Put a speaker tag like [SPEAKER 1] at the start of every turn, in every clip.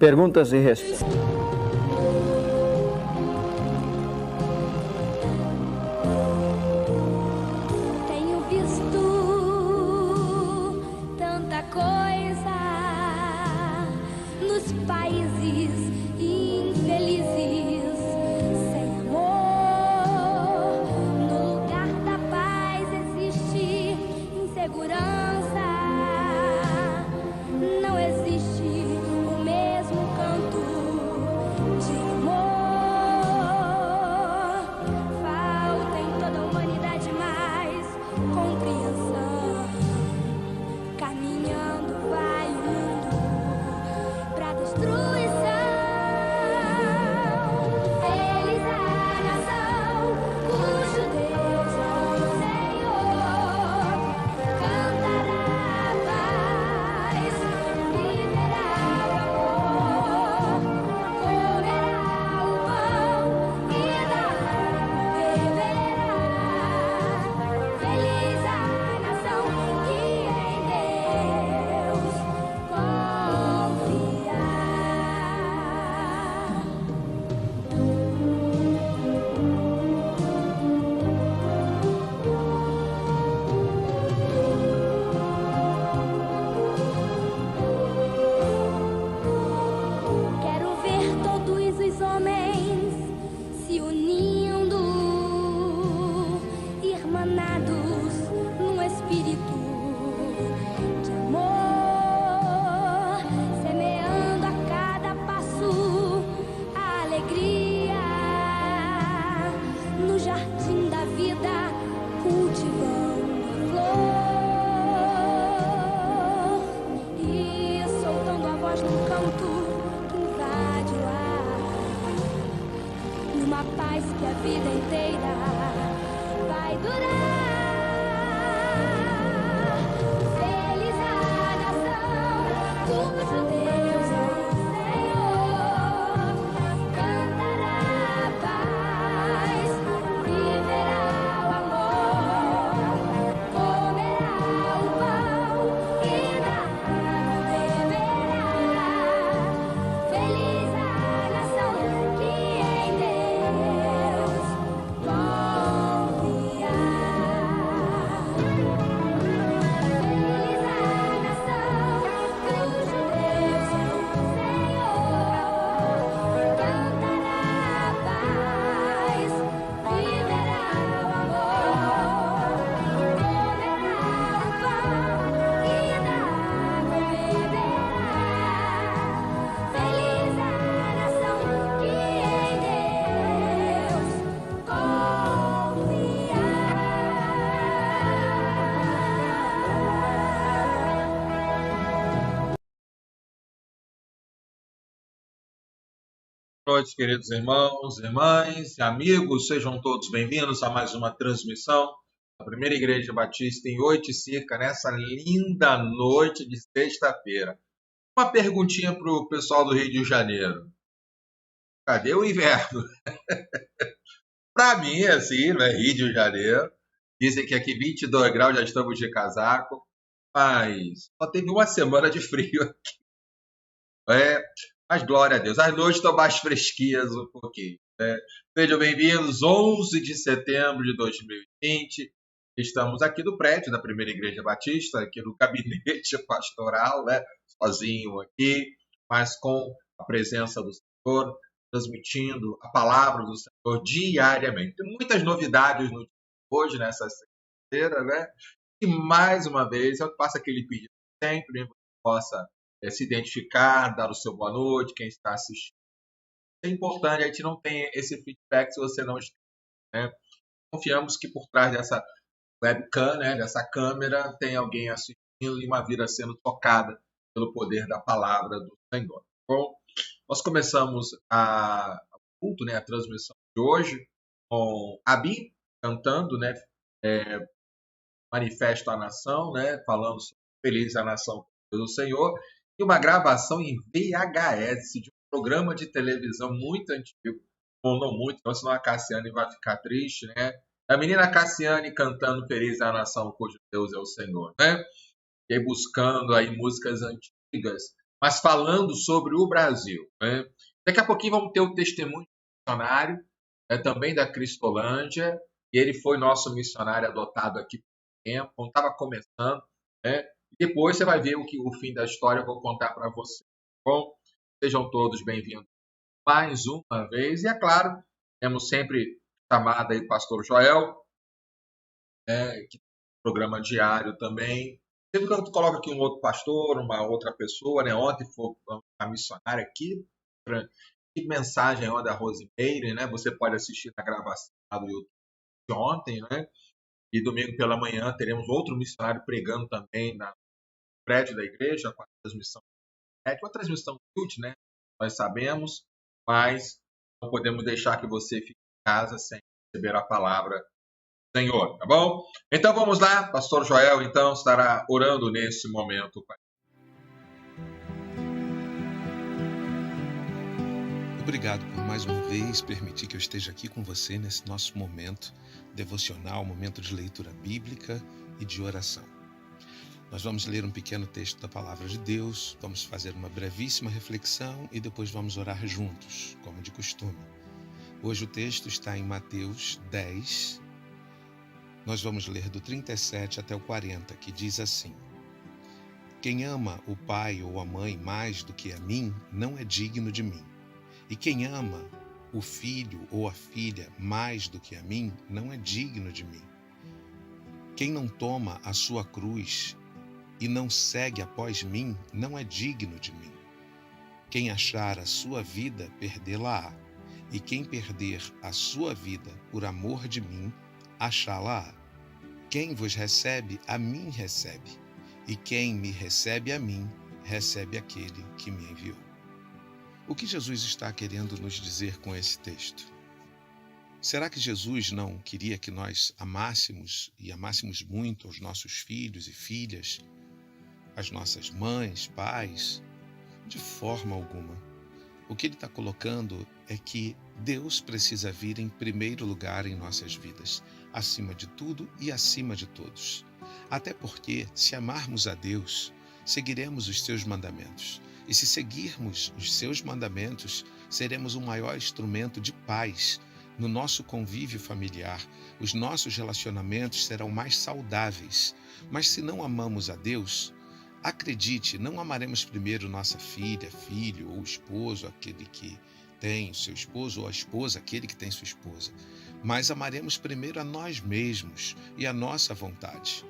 [SPEAKER 1] Perguntas e respostas.
[SPEAKER 2] Tenho visto tanta coisa nos países infelizes, sem amor. No lugar da paz existe insegurança. Não existe o mesmo canto uma paz que a vida inteira vai durar. Feliz a nação cujo Deus é o Senhor. Cantará a paz, viverá o amor, comerá o pão e da água beberá. Feliz a nação que em Deus confiar. Feliz a nação cujo Deus é o Senhor. Cantará a paz, viverá o amor, comerá o pão e da água beberá. Feliz a nação que em Deus confiar.
[SPEAKER 3] Boa noite, queridos irmãos, irmãs, amigos, sejam todos bem-vindos a mais uma transmissão da Primeira Igreja Batista em Oiticica, nessa linda noite de sexta-feira. Uma perguntinha para o pessoal do Rio de Janeiro. Cadê o inverno? Para mim, assim, né, Rio de Janeiro, dizem que aqui 22 graus, já estamos de casaco, mas só teve uma semana de frio. Mas glória a Deus, as noites estão mais fresquinhas um pouquinho. Sejam bem-vindos, 11 de setembro de 2020. Estamos aqui no prédio da Primeira Igreja Batista, aqui no gabinete pastoral, sozinho aqui, mas com a presença do Senhor, transmitindo a palavra do Senhor diariamente. Tem muitas novidades no dia de hoje, nessa sexta-feira, E mais uma vez, eu faço aquele pedido sempre, que você possa se identificar, dar o seu boa noite, quem está assistindo. É importante, a gente não tem esse feedback se você não está. Confiamos que por trás dessa webcam, dessa câmera, tem alguém assistindo e uma vida sendo tocada pelo poder da palavra do Senhor. Bom, nós começamos o culto, a transmissão de hoje, com Abi cantando, Manifesto à Nação, falando sobre Feliz a Nação do Senhor, e uma gravação em VHS de um programa de televisão muito antigo, ou não muito, senão a Cassiane vai ficar triste, A menina Cassiane cantando Feliz a Nação cujo Deus é o Senhor, E aí buscando aí músicas antigas, mas falando sobre o Brasil, Daqui a pouquinho vamos ter o testemunho do missionário, também da Cristolândia, e ele foi nosso missionário adotado aqui por tempo, quando estava começando, E depois você vai ver o fim da história, eu vou contar para você. Bom, sejam todos bem-vindos mais uma vez. E é claro, temos sempre chamada aí Pastor Joel, que tem um programa diário também. Sempre que eu coloco aqui um outro pastor, uma outra pessoa, Ontem foi uma missionária aqui, que mensagem da Rosimeire, Você pode assistir na gravação do YouTube de ontem, E domingo pela manhã teremos outro missionário pregando também no prédio da igreja, com a transmissão. Uma transmissão útil, Nós sabemos, mas não podemos deixar que você fique em casa sem receber a palavra do Senhor, tá bom? Então vamos lá, Pastor Joel, então, estará orando nesse momento.
[SPEAKER 4] Obrigado por mais uma vez permitir que eu esteja aqui com você nesse nosso momento devocional, momento de leitura bíblica e de oração. Nós vamos ler um pequeno texto da Palavra de Deus, vamos fazer uma brevíssima reflexão e depois vamos orar juntos, como de costume. Hoje o texto está em Mateus 10. Nós vamos ler do 37 até o 40, que diz assim: Quem ama o pai ou a mãe mais do que a mim, não é digno de mim. E quem ama o filho ou a filha mais do que a mim, não é digno de mim. Quem não toma a sua cruz e não segue após mim, não é digno de mim. Quem achar a sua vida, perdê-la-á. E quem perder a sua vida por amor de mim, achá-la-á. Quem vos recebe, a mim recebe. E quem me recebe a mim, recebe aquele que me enviou. O que Jesus está querendo nos dizer com esse texto? Será que Jesus não queria que nós amássemos e amássemos muito os nossos filhos e filhas, as nossas mães, pais? De forma alguma. O que ele está colocando é que Deus precisa vir em primeiro lugar em nossas vidas, acima de tudo e acima de todos. Até porque, se amarmos a Deus, seguiremos os seus mandamentos. E se seguirmos os seus mandamentos, seremos um maior instrumento de paz no nosso convívio familiar. Os nossos relacionamentos serão mais saudáveis. Mas se não amamos a Deus, acredite, não amaremos primeiro nossa filha, filho ou esposo, aquele que tem o seu esposo, ou a esposa, aquele que tem sua esposa. Mas amaremos primeiro a nós mesmos e a nossa vontade.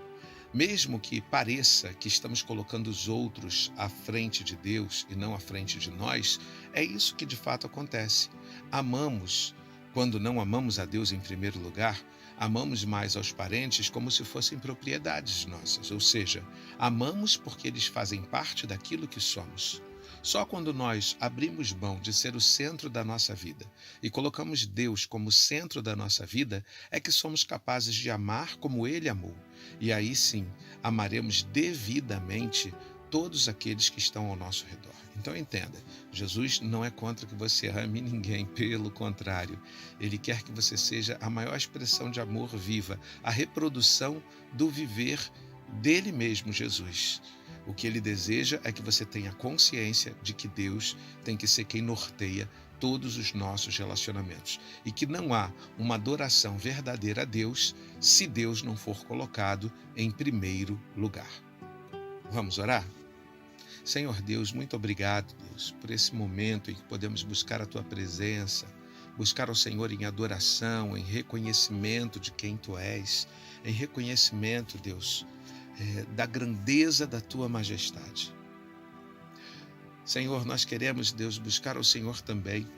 [SPEAKER 4] Mesmo que pareça que estamos colocando os outros à frente de Deus e não à frente de nós, é isso que de fato acontece. Amamos, quando não amamos a Deus em primeiro lugar, amamos mais aos parentes como se fossem propriedades nossas, ou seja, amamos porque eles fazem parte daquilo que somos. Só quando nós abrimos mão de ser o centro da nossa vida e colocamos Deus como centro da nossa vida, é que somos capazes de amar como Ele amou. E aí sim, amaremos devidamente todos aqueles que estão ao nosso redor. Então entenda, Jesus não é contra que você ame ninguém, pelo contrário. Ele quer que você seja a maior expressão de amor viva, a reprodução do viver dele mesmo, Jesus. O que ele deseja é que você tenha consciência de que Deus tem que ser quem norteia todos os nossos relacionamentos e que não há uma adoração verdadeira a Deus se Deus não for colocado em primeiro lugar. Vamos orar? Senhor Deus, muito obrigado, Deus, por esse momento em que podemos buscar a Tua presença, buscar ao Senhor em adoração, em reconhecimento de quem Tu és, em reconhecimento, Deus, da grandeza da Tua majestade. Senhor, nós queremos, Deus, buscar ao Senhor também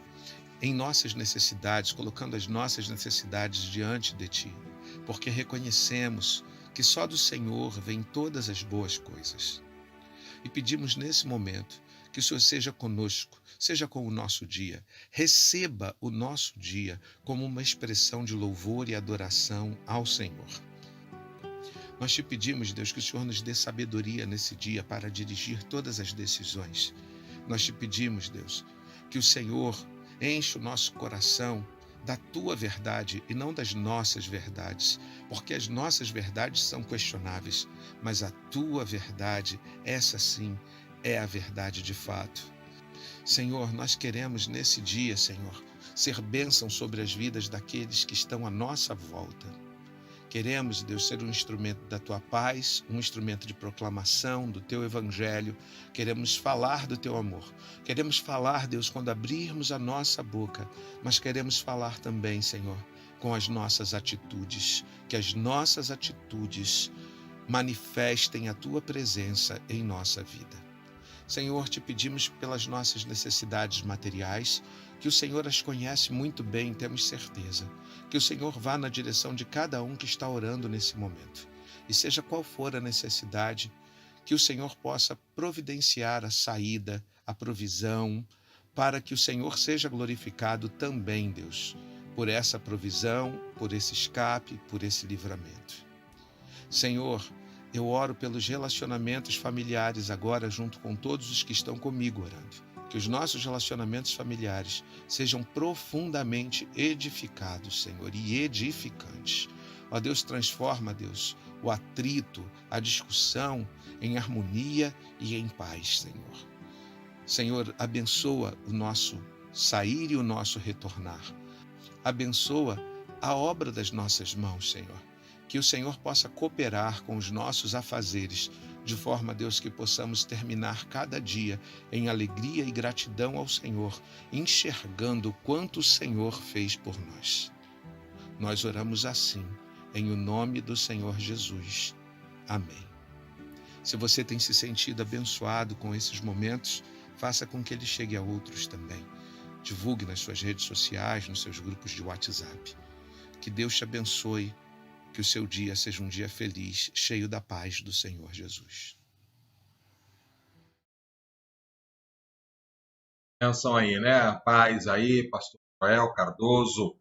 [SPEAKER 4] em nossas necessidades, colocando as nossas necessidades diante de Ti, porque reconhecemos que só do Senhor vêm todas as boas coisas. E pedimos nesse momento que o Senhor seja conosco, seja com o nosso dia. Receba o nosso dia como uma expressão de louvor e adoração ao Senhor. Nós te pedimos, Deus, que o Senhor nos dê sabedoria nesse dia para dirigir todas as decisões. Nós te pedimos, Deus, que o Senhor enche o nosso coração da Tua verdade e não das nossas verdades, porque as nossas verdades são questionáveis, mas a Tua verdade, essa sim, é a verdade de fato. Senhor, nós queremos nesse dia, Senhor, ser bênção sobre as vidas daqueles que estão à nossa volta. Queremos, Deus, ser um instrumento da Tua paz, um instrumento de proclamação do Teu Evangelho. Queremos falar do Teu amor. Queremos falar, Deus, quando abrirmos a nossa boca, mas queremos falar também, Senhor, com as nossas atitudes. Que as nossas atitudes manifestem a Tua presença em nossa vida. Senhor, te pedimos pelas nossas necessidades materiais, que o Senhor as conhece muito bem, temos certeza. Que o Senhor vá na direção de cada um que está orando nesse momento. E seja qual for a necessidade, que o Senhor possa providenciar a saída, a provisão, para que o Senhor seja glorificado também, Deus, por essa provisão, por esse escape, por esse livramento. Senhor, eu oro pelos relacionamentos familiares agora, junto com todos os que estão comigo orando. Que os nossos relacionamentos familiares sejam profundamente edificados, Senhor, e edificantes. Ó Deus, transforma, Deus, o atrito, a discussão em harmonia e em paz, Senhor. Senhor, abençoa o nosso sair e o nosso retornar. Abençoa a obra das nossas mãos, Senhor. Que o Senhor possa cooperar com os nossos afazeres, de forma, Deus, que possamos terminar cada dia em alegria e gratidão ao Senhor, enxergando o quanto o Senhor fez por nós. Nós oramos assim, em o nome do Senhor Jesus. Amém. Se você tem se sentido abençoado com esses momentos, faça com que ele chegue a outros também. Divulgue nas suas redes sociais, nos seus grupos de WhatsApp. Que Deus te abençoe. Que o seu dia seja um dia feliz, cheio da paz do Senhor Jesus.
[SPEAKER 3] Atenção aí, né? A paz aí, pastor Joel Cardoso.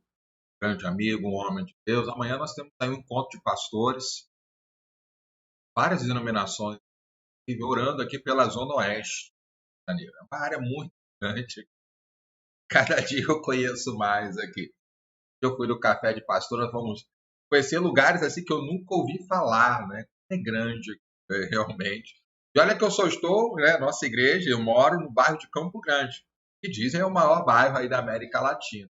[SPEAKER 3] grande amigo, um homem de Deus. Amanhã nós temos aí um encontro de pastores, várias denominações, orando aqui pela Zona Oeste do Rio de Janeiro. É uma área muito grande. Cada dia eu conheço mais aqui. Eu fui no café de pastor, nós vamos conhecer lugares assim que eu nunca ouvi falar, né? É grande, realmente. E olha que eu só estou, né, nossa igreja, eu moro no bairro de Campo Grande, que dizem é o maior bairro aí da América Latina.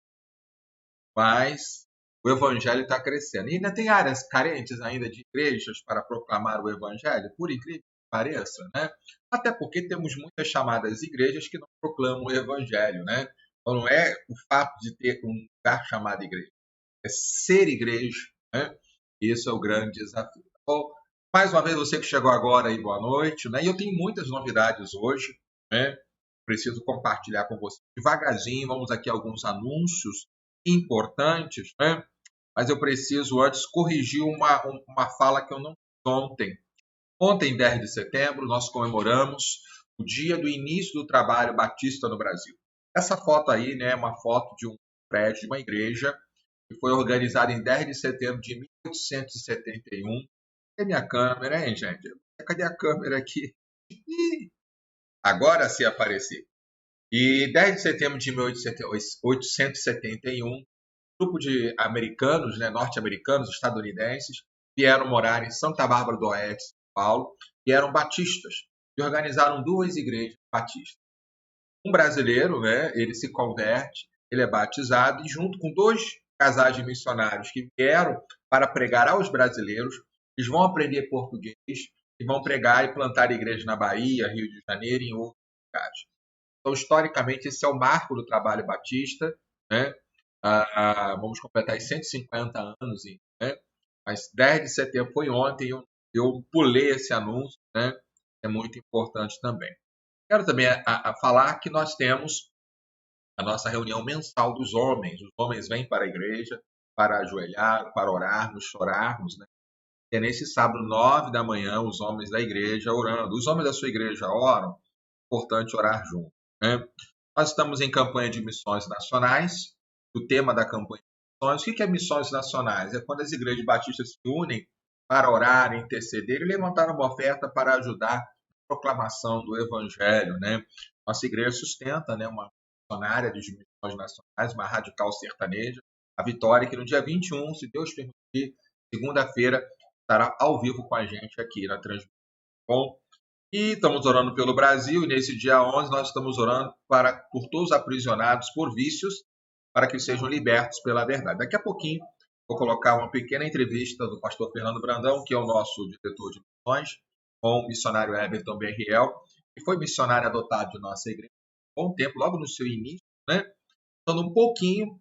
[SPEAKER 3] Mas o evangelho está crescendo. E ainda tem áreas carentes ainda de igrejas para proclamar o evangelho, por incrível que pareça, né? Até porque temos muitas chamadas igrejas que não proclamam o evangelho, né? Então não é o fato de ter um lugar chamado igreja, é ser igreja, né? Isso é o grande desafio. Bom, mais uma vez você que chegou agora aí, boa noite, né? E eu tenho muitas novidades hoje, né? Preciso compartilhar com você devagarzinho. Vamos aqui a alguns anúncios importantes, né? Mas eu preciso antes corrigir uma fala que eu não fiz ontem. Ontem, 10 de setembro, nós comemoramos o dia do início do trabalho batista no Brasil. Essa foto aí, né, é uma foto de um prédio, de uma igreja, que foi organizada em 10 de setembro de 1871. Cadê minha câmera, hein, gente? Cadê a câmera aqui? Agora sim apareceu. E 10 de setembro de 1871, um grupo de americanos, né, norte-americanos, estadunidenses, vieram morar em Santa Bárbara do Oeste, São Paulo, e eram batistas, e organizaram duas igrejas batistas. Um brasileiro, né, ele se converte, ele é batizado, e junto com dois casais de missionários que vieram para pregar aos brasileiros, eles vão aprender português e vão pregar e plantar igrejas na Bahia, Rio de Janeiro e em outros lugares. Então, historicamente, esse é o marco do trabalho batista, né? Vamos completar 150 anos, né? Mas 10 de setembro foi ontem, eu pulei esse anúncio, né? É muito importante também. Quero também falar que nós temos a nossa reunião mensal dos homens. Os homens vêm para a igreja para ajoelhar, para orarmos, chorarmos, né? É nesse sábado, 9 da manhã, os homens da igreja orando. Os homens da sua igreja oram, é importante orar junto, né? Nós estamos em campanha de missões nacionais. O tema da campanha de missões, o que é missões nacionais? É quando as igrejas batistas se unem para orar, interceder e levantar uma oferta para ajudar a proclamação do evangelho, né? Nossa igreja sustenta, né, uma missionária de missões nacionais, uma radical sertaneja, a Vitória, que no dia 21, se Deus permitir, segunda-feira, estará ao vivo com a gente aqui na transmissão. Bom, e estamos orando pelo Brasil, e nesse dia 11 nós estamos orando por todos os aprisionados por vícios, para que sejam libertos pela verdade. Daqui a pouquinho vou colocar uma pequena entrevista do pastor Fernando Brandão, que é o nosso diretor de missões, com o missionário Everton Berriel, que foi missionário adotado de nossa igreja há um bom tempo, logo no seu início, né? Falando um pouquinho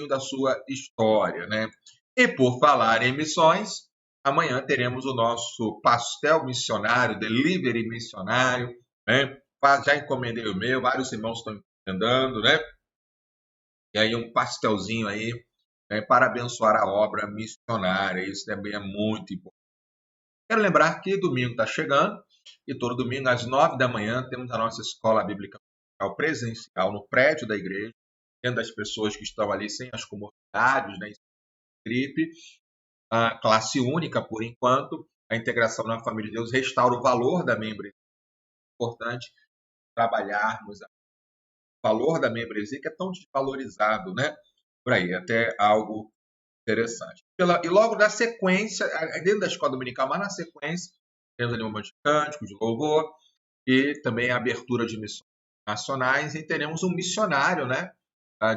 [SPEAKER 3] da sua história, né? E por falar em missões, amanhã teremos o nosso pastel missionário, delivery missionário, né? Já encomendei o meu, vários irmãos estão encomendando, né? E aí um pastelzinho aí, né, para abençoar a obra missionária. Isso também é muito importante. Quero lembrar que domingo está chegando e todo domingo às 9 da manhã temos a nossa escola bíblica presencial no prédio da igreja, tendo as pessoas que estão ali sem as comorbidades, né, gripe, a classe única por enquanto, a integração na família de Deus restaura o valor da membresia. É importante trabalharmos o valor da membresia, que é tão desvalorizado, né? Por aí, até algo interessante. E logo na sequência, dentro da escola dominical, mas na sequência, temos ali um monte de cânticos, de louvor, e também a abertura de missões nacionais, e teremos um missionário, né,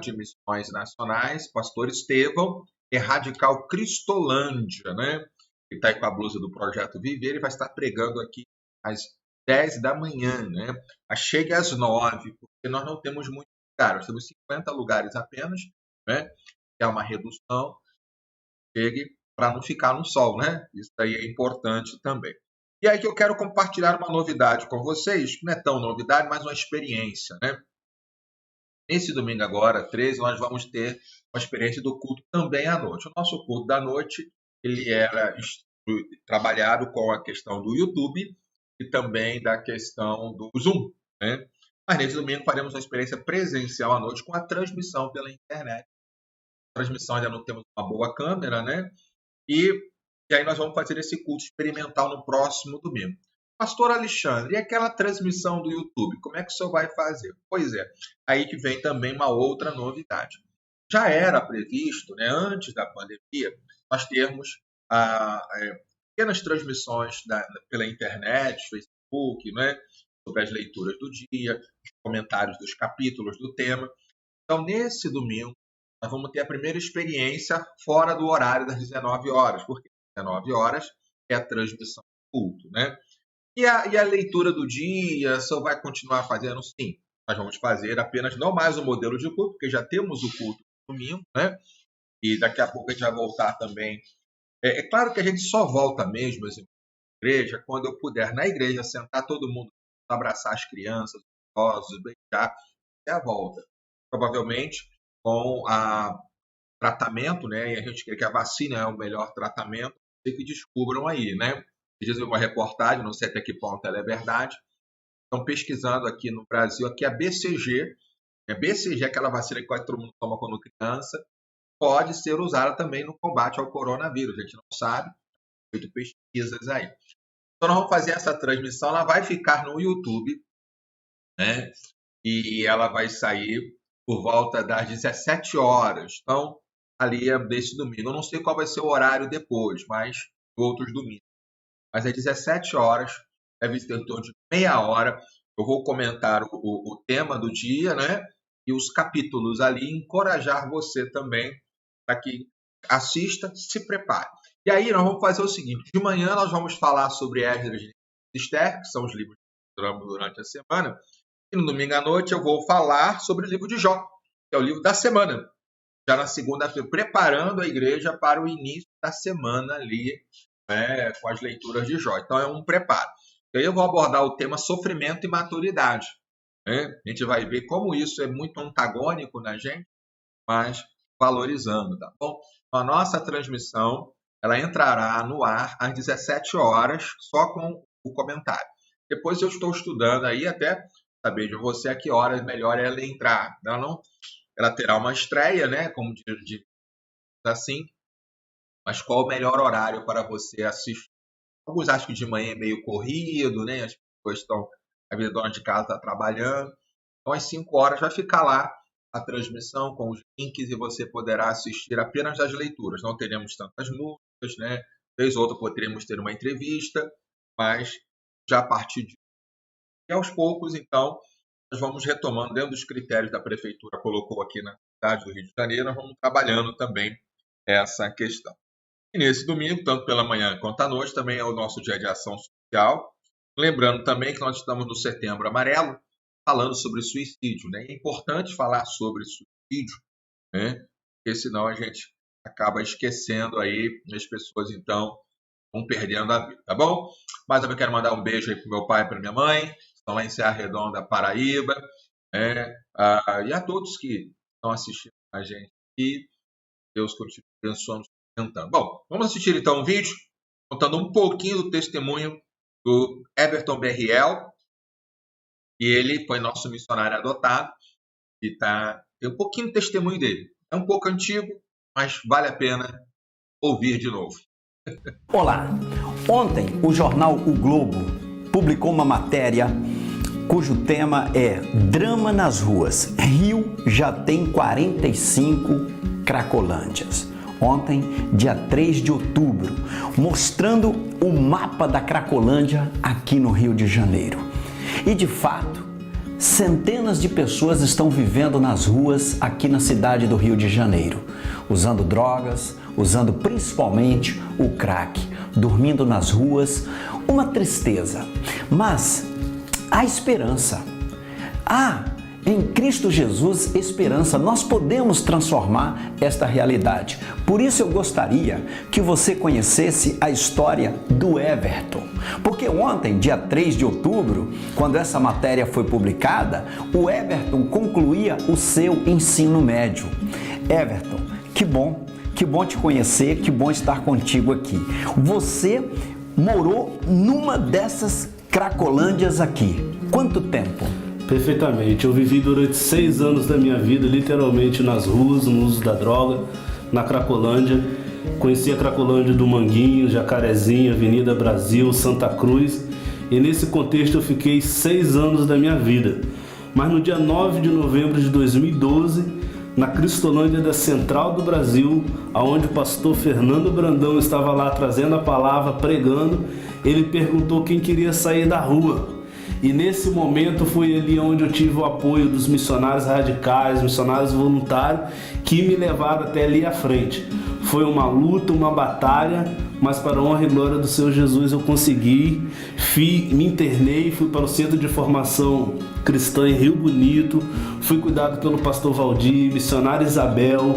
[SPEAKER 3] de missões nacionais, pastor Estevão, que é radical Cristolândia, né? Ele está aí com a blusa do Projeto Viver, ele vai estar pregando aqui às 10 da manhã, né? Chegue às 9, porque nós não temos muito lugar, nós temos 50 lugares apenas, né? É uma redução, chegue para não ficar no sol, né? Isso aí é importante também. E aí que eu quero compartilhar uma novidade com vocês, não é tão novidade, mas uma experiência, né? Nesse domingo agora, 13, nós vamos ter uma experiência do culto também à noite. O nosso culto da noite, ele era trabalhado com a questão do YouTube e também da questão do Zoom, né? Mas nesse domingo faremos uma experiência presencial à noite com a transmissão pela internet. transmissão ainda não temos uma boa câmera, né? E aí nós vamos fazer esse culto experimental no próximo domingo. Pastor Alexandre, e aquela transmissão do YouTube, como é que o senhor vai fazer? Pois é, aí que vem também uma outra novidade. Já era previsto, né, antes da pandemia, nós termos pequenas transmissões pela internet, Facebook, né, sobre as leituras do dia, os comentários dos capítulos do tema. Então, nesse domingo, nós vamos ter a primeira experiência fora do horário das 19 horas, porque 19 horas é a transmissão do culto, né? E a leitura do dia, só vai continuar fazendo? Sim, nós vamos fazer apenas não mais o modelo de culto, porque já temos o culto no domingo, né? E daqui a pouco a gente vai voltar também. É claro que a gente só volta mesmo na igreja quando eu puder na igreja sentar todo mundo, abraçar as crianças, os idosos, beijar, até a volta. Provavelmente com tratamento, né? E a gente crê que a vacina é o melhor tratamento, que descubram aí, né? Diz uma reportagem, não sei até que ponto ela é verdade, estão pesquisando aqui no Brasil, aqui a BCG, aquela vacina que quase todo mundo toma quando criança, pode ser usada também no combate ao coronavírus, a gente não sabe, feito pesquisas aí. Então nós vamos fazer essa transmissão, ela vai ficar no YouTube, né? E ela vai sair por volta das 17 horas, então ali é desse domingo. Eu não sei qual vai ser o horário depois, mas outros domingos. Mas às 17 horas, deve ter em torno de meia hora, eu vou comentar o tema do dia, né? E os capítulos ali, encorajar você também para que assista, se prepare. E aí nós vamos fazer o seguinte, de manhã nós vamos falar sobre Esdras e Esther, que são os livros que estudamos durante a semana, e no domingo à noite eu vou falar sobre o livro de Jó, que é o livro da semana, já na segunda-feira, preparando a igreja para o início da semana ali, né, com as leituras de Jó. Então é um preparo. E aí eu vou abordar o tema sofrimento e maturidade, né? A gente vai ver como isso é muito antagônico na gente, mas valorizando, tá bom? Então, a nossa transmissão, ela entrará no ar às 17 horas, só com o comentário. Depois eu estou estudando aí até saber de você a que horas melhor ela entrar. Ela terá uma estreia, né, como diz assim, mas qual o melhor horário para você assistir? Alguns acham que de manhã é meio corrido, né? As pessoas estão, a vida dona de casa está trabalhando. Então, às 5 horas vai ficar lá a transmissão com os links e você poderá assistir apenas as leituras. Não teremos tantas músicas, né? Vez ou outra poderemos ter uma entrevista, mas já a partir de... E aos poucos, então, nós vamos retomando dentro dos critérios da prefeitura, colocou aqui na cidade do Rio de Janeiro, nós vamos trabalhando também essa questão. E nesse domingo, tanto pela manhã quanto à noite, também é o nosso dia de ação social. Lembrando também que nós estamos no Setembro Amarelo, falando sobre suicídio, né? É importante falar sobre suicídio, né? Porque senão a gente acaba esquecendo aí, as pessoas então vão perdendo a vida, tá bom? Mas eu quero mandar um beijo aí para o meu pai e para minha mãe, que estão lá em Serra Redonda, Paraíba, né? E a todos que estão assistindo a gente aqui. Deus continue abençoando. Bom, vamos assistir então um vídeo contando um pouquinho do testemunho do Everton Berriel, e ele foi nosso missionário adotado e tem um pouquinho do testemunho dele. É um pouco antigo, mas vale a pena ouvir de novo.
[SPEAKER 5] Olá! Ontem o jornal O Globo publicou uma matéria cujo tema é Drama nas ruas. Rio já tem 45 cracolândias. Ontem, dia 3 de outubro, mostrando o mapa da Cracolândia aqui no Rio de Janeiro. E de fato, centenas de pessoas estão vivendo nas ruas aqui na cidade do Rio de Janeiro, usando drogas, usando principalmente o crack, dormindo nas ruas, uma tristeza. Mas há esperança. Em Cristo Jesus, esperança. Nós podemos transformar esta realidade. Por isso eu gostaria que você conhecesse a história do Everton. Porque ontem, dia 3 de outubro, quando essa matéria foi publicada, o Everton concluía o seu ensino médio. Everton, que bom te conhecer, que bom estar contigo aqui. Você morou numa dessas cracolândias aqui. Quanto tempo?
[SPEAKER 6] Perfeitamente. Eu vivi durante 6 anos da minha vida, literalmente nas ruas, no uso da droga. na Cracolândia. Conheci a Cracolândia do Manguinho, Jacarezinho, Avenida Brasil, Santa Cruz. E nesse contexto eu fiquei 6 anos da minha vida. Mas no dia 9 de novembro de 2012, na Cristolândia da Central do Brasil, onde o pastor Fernando Brandão estava lá trazendo a palavra, pregando, ele perguntou quem queria sair da rua. E nesse momento foi ali onde eu tive o apoio dos missionários radicais, missionários voluntários, que me levaram até ali à frente. Foi uma luta, uma batalha, mas para a honra e glória do Senhor Jesus eu consegui. Me internei, fui para o Centro de Formação Cristã em Rio Bonito, fui cuidado pelo pastor Valdir, missionária Isabel,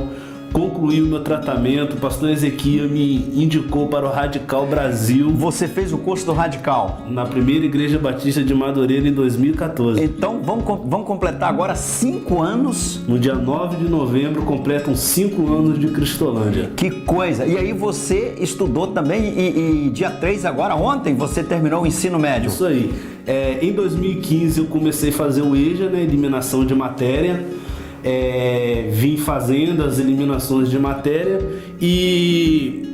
[SPEAKER 6] concluí o meu tratamento, o pastor Ezequiel me indicou para o Radical Brasil.
[SPEAKER 5] Você fez o curso do Radical?
[SPEAKER 6] Na primeira Igreja Batista de Madureira em 2014.
[SPEAKER 5] Então vamos completar agora 5 anos.
[SPEAKER 6] No dia 9 de novembro completam 5 anos de Cristolândia.
[SPEAKER 5] Que coisa! E aí você estudou também e dia 3 agora, ontem, você terminou o ensino médio.
[SPEAKER 6] Isso aí. Em 2015 eu comecei a fazer o EJA, né, eliminação de matéria. Vim fazendo as eliminações de matéria e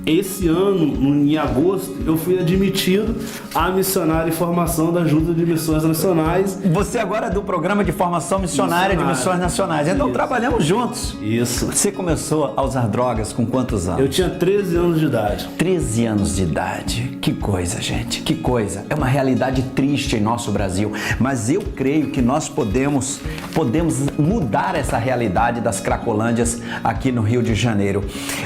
[SPEAKER 6] esse ano, em agosto, eu fui admitido à missionária e formação da Junta de Missões Nacionais.
[SPEAKER 5] Você agora é do programa de formação missionária de Missões Nacionais. Então trabalhamos juntos.
[SPEAKER 6] Isso.
[SPEAKER 5] Você começou a usar drogas com quantos anos?
[SPEAKER 6] Eu tinha 13 anos de idade.
[SPEAKER 5] 13 anos de idade. Que coisa, gente. Que coisa. É uma realidade triste em nosso Brasil. Mas eu creio que nós podemos mudar essa realidade das Cracolândias aqui no Rio de Janeiro.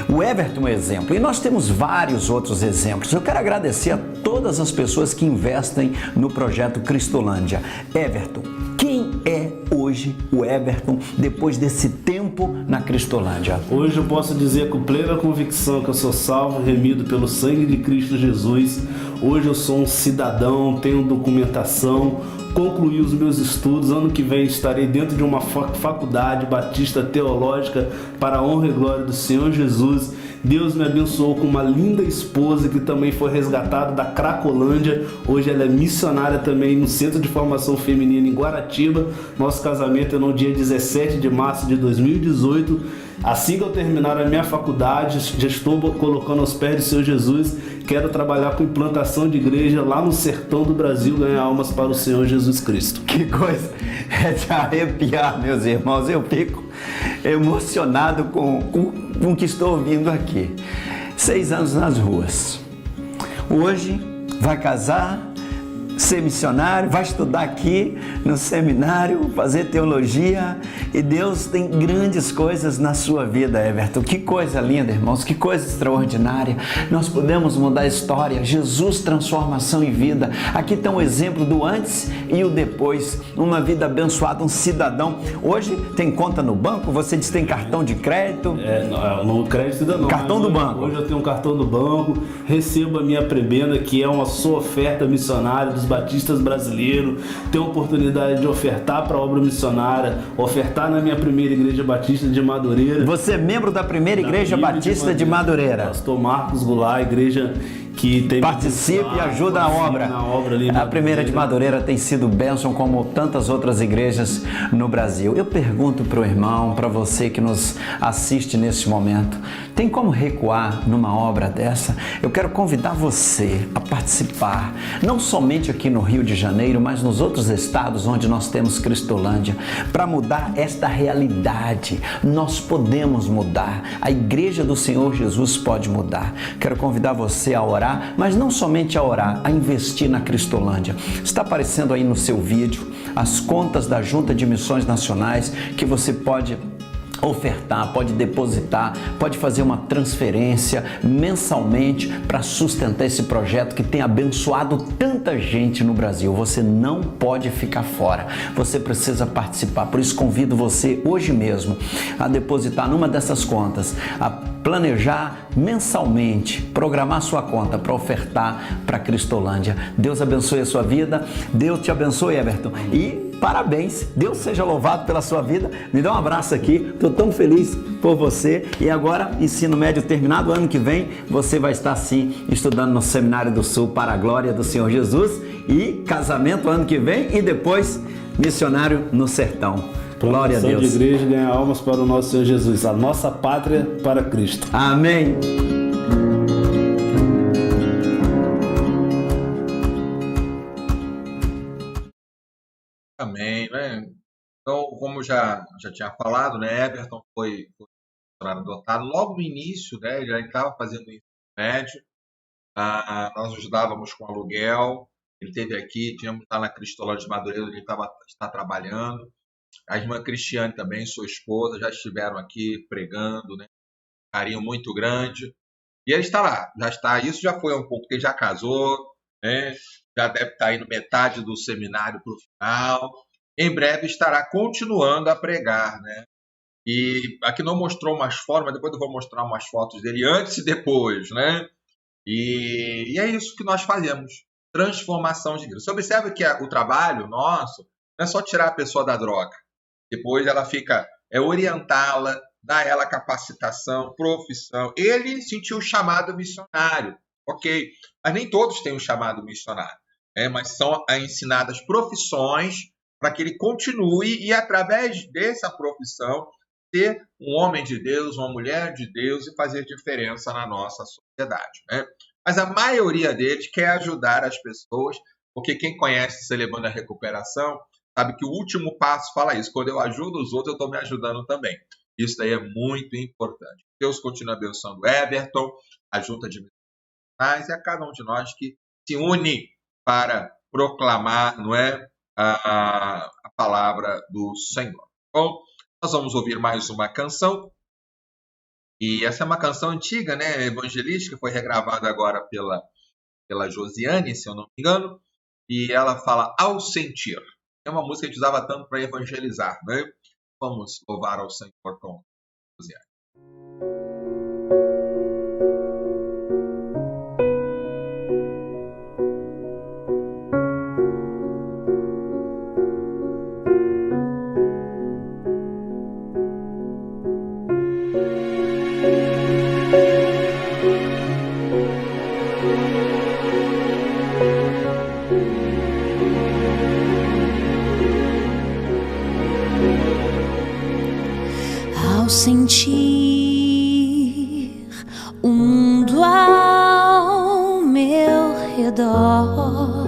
[SPEAKER 5] O Everton é um exemplo. E nós temos vários outros exemplos. Eu quero agradecer a todas as pessoas que investem no projeto Cristolândia. Everton, quem é hoje o Everton depois desse tempo na Cristolândia?
[SPEAKER 6] Hoje eu posso dizer com plena convicção que eu sou salvo e remido pelo sangue de Cristo Jesus. Hoje eu sou um cidadão, tenho documentação, concluí os meus estudos. Ano que vem estarei dentro de uma faculdade batista teológica para a honra e glória do Senhor Jesus. Deus me abençoou com uma linda esposa que também foi resgatada da Cracolândia. Hoje ela é missionária também no Centro de Formação Feminina em Guaratiba. Nosso casamento é no dia 17 de março de 2018. Assim que eu terminar a minha faculdade, já estou colocando aos pés do Senhor Jesus. Quero trabalhar com implantação de igreja lá no sertão do Brasil, ganhar almas para o Senhor Jesus Cristo.
[SPEAKER 5] Que coisa! É de arrepiar, meus irmãos. Eu fico emocionado com o que estou ouvindo aqui. 6 anos nas ruas. Hoje vai casar, ser missionário, vai estudar aqui no seminário, fazer teologia, e Deus tem grandes coisas na sua vida, Everton. Que coisa linda, irmãos, que coisa extraordinária. Nós podemos mudar a história. Jesus, transformação em vida. Aqui está um exemplo do antes e o depois, uma vida abençoada, um cidadão. Hoje tem conta no banco, você diz que tem cartão de crédito?
[SPEAKER 6] No crédito ainda não.
[SPEAKER 5] Cartão do banco.
[SPEAKER 6] Hoje eu tenho um cartão do banco, recebo a minha prebenda, que é uma sua oferta missionária dos batistas brasileiros, tenho a oportunidade de ofertar para a obra missionária, ofertar na minha primeira igreja batista de Madureira.
[SPEAKER 5] Você é membro da primeira igreja batista de Madureira?
[SPEAKER 6] Pastor Marcos Goulart, igreja que tem...
[SPEAKER 5] Participe e ajuda na obra. A primeira de Madureira tem sido bênção como tantas outras igrejas no Brasil. Eu pergunto para o irmão, para você que nos assiste nesse momento, tem como recuar numa obra dessa? Eu quero convidar você a participar, não somente aqui no Rio de Janeiro, mas nos outros estados onde nós temos Cristolândia, para mudar esta realidade. Nós podemos mudar. A igreja do Senhor Jesus pode mudar. Quero convidar você a orar, mas não somente a orar, a investir na Cristolândia. Está aparecendo aí no seu vídeo as contas da Junta de Missões Nacionais que você pode ofertar, pode depositar, pode fazer uma transferência mensalmente para sustentar esse projeto que tem abençoado tanta gente no Brasil. Você não pode ficar fora, você precisa participar. Por isso convido você hoje mesmo a depositar numa dessas contas, a planejar mensalmente, programar sua conta para ofertar para a Cristolândia. Deus abençoe a sua vida, Deus te abençoe, Everton, e parabéns, Deus seja louvado pela sua vida. Me dá um abraço aqui, estou tão feliz por você. E agora, ensino médio terminado, ano que vem você vai estar sim estudando no Seminário do Sul para a glória do Senhor Jesus, e casamento ano que vem, e depois missionário no sertão. Glória a
[SPEAKER 6] Plantação
[SPEAKER 5] Deus.
[SPEAKER 6] de igreja e ganhar almas para o nosso Senhor Jesus. A nossa pátria para Cristo.
[SPEAKER 5] Amém.
[SPEAKER 3] Amém, né? Então, como já tinha falado, né? Everton foi adotado logo no início, né? Ele já estava fazendo o ensino médio. Nós ajudávamos com aluguel. Ele esteve aqui, tínhamos lá na Cristolândia de Madureira, ele está trabalhando. A irmã Cristiane também, sua esposa, já estiveram aqui pregando, né? Carinho muito grande. E ele está lá, já está. Isso já foi um pouco, porque ele já casou, né? Já deve estar indo metade do seminário para o final. Em breve estará continuando a pregar, né? E aqui não mostrou umas fotos, mas depois eu vou mostrar umas fotos dele antes e depois, né? E é isso que nós fazemos. Transformação de vida. Você observa que o trabalho nosso não é só tirar a pessoa da droga. Depois ela fica, orientá-la, dar a ela capacitação, profissão. Ele sentiu o chamado missionário, ok. Mas nem todos têm o chamado missionário. Mas são ensinadas profissões para que ele continue e, através dessa profissão, ser um homem de Deus, uma mulher de Deus e fazer diferença na nossa sociedade, né? Mas a maioria deles quer ajudar as pessoas, porque quem conhece Celebrando a Recuperação sabe que o último passo fala isso. Quando eu ajudo os outros, eu estou me ajudando também. Isso daí é muito importante. Deus continua abençoando Everton, a junta de missionários e a cada um de nós que se une para proclamar, não é, a palavra do Senhor. Bom, nós vamos ouvir mais uma canção. E essa é uma canção antiga, né, evangelística, foi regravada agora pela Josiane, se eu não me engano, e ela fala Ao Sentir. É uma música que a gente usava tanto para evangelizar, né? Vamos louvar ao Senhor com Josiane.
[SPEAKER 2] Sentir o mundo ao meu redor,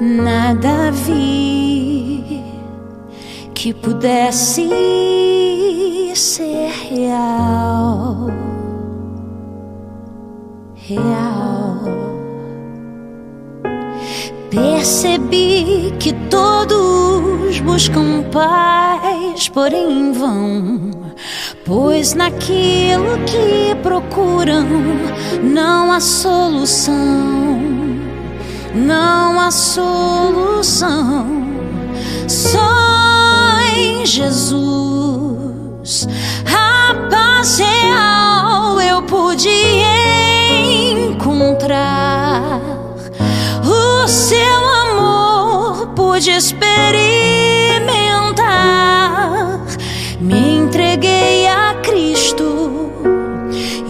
[SPEAKER 2] nada vi que pudesse ser real. Percebi que todos buscam paz, porém em vão, pois naquilo que procuram não há solução, não há solução. Só em Jesus a paz real eu pude encontrar. O seu amor pude experimentar. Me entreguei a Cristo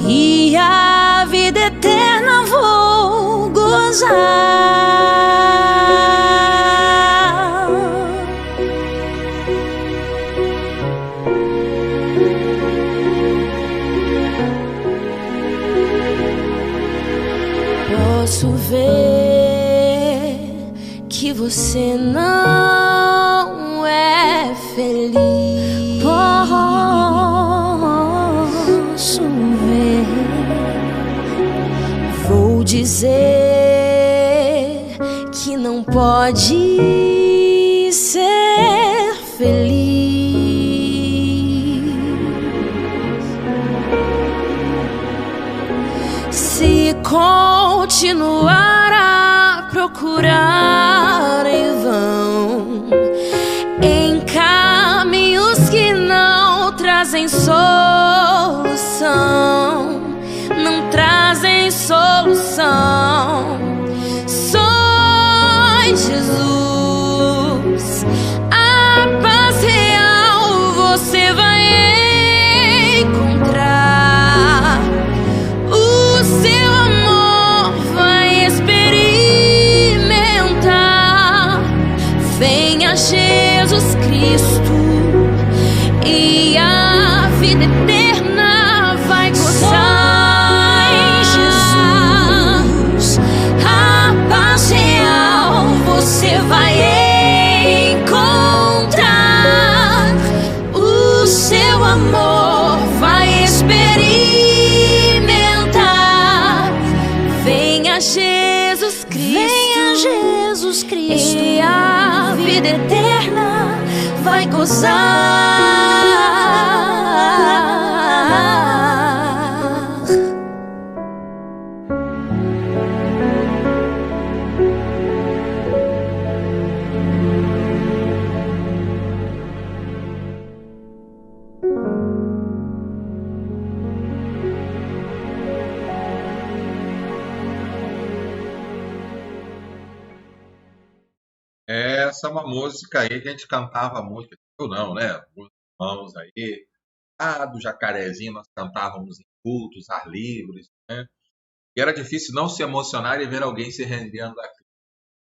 [SPEAKER 2] e a vida eterna vou gozar. Posso ver que você não é feliz. Posso ver. Vou dizer que não pode ser feliz se continuar a procurar em vão, em caminhos que não trazem solução, não trazem solução. Só em Jesus a paz real você vai encontrar. O seu amor vai experimentar. Cristo, e a vida eterna vai gozar em Jesus. A paz real você vai encontrar, o seu amor vai experimentar. Venha Jesus Cristo, e a vida eterna vai gozar.
[SPEAKER 3] Essa é uma música aí que a gente cantava muito. Eu não, né? Os irmãos aí. Do Jacarezinho nós cantávamos em cultos, ar livres, né? E era difícil não se emocionar e ver alguém se rendendo a Cristo.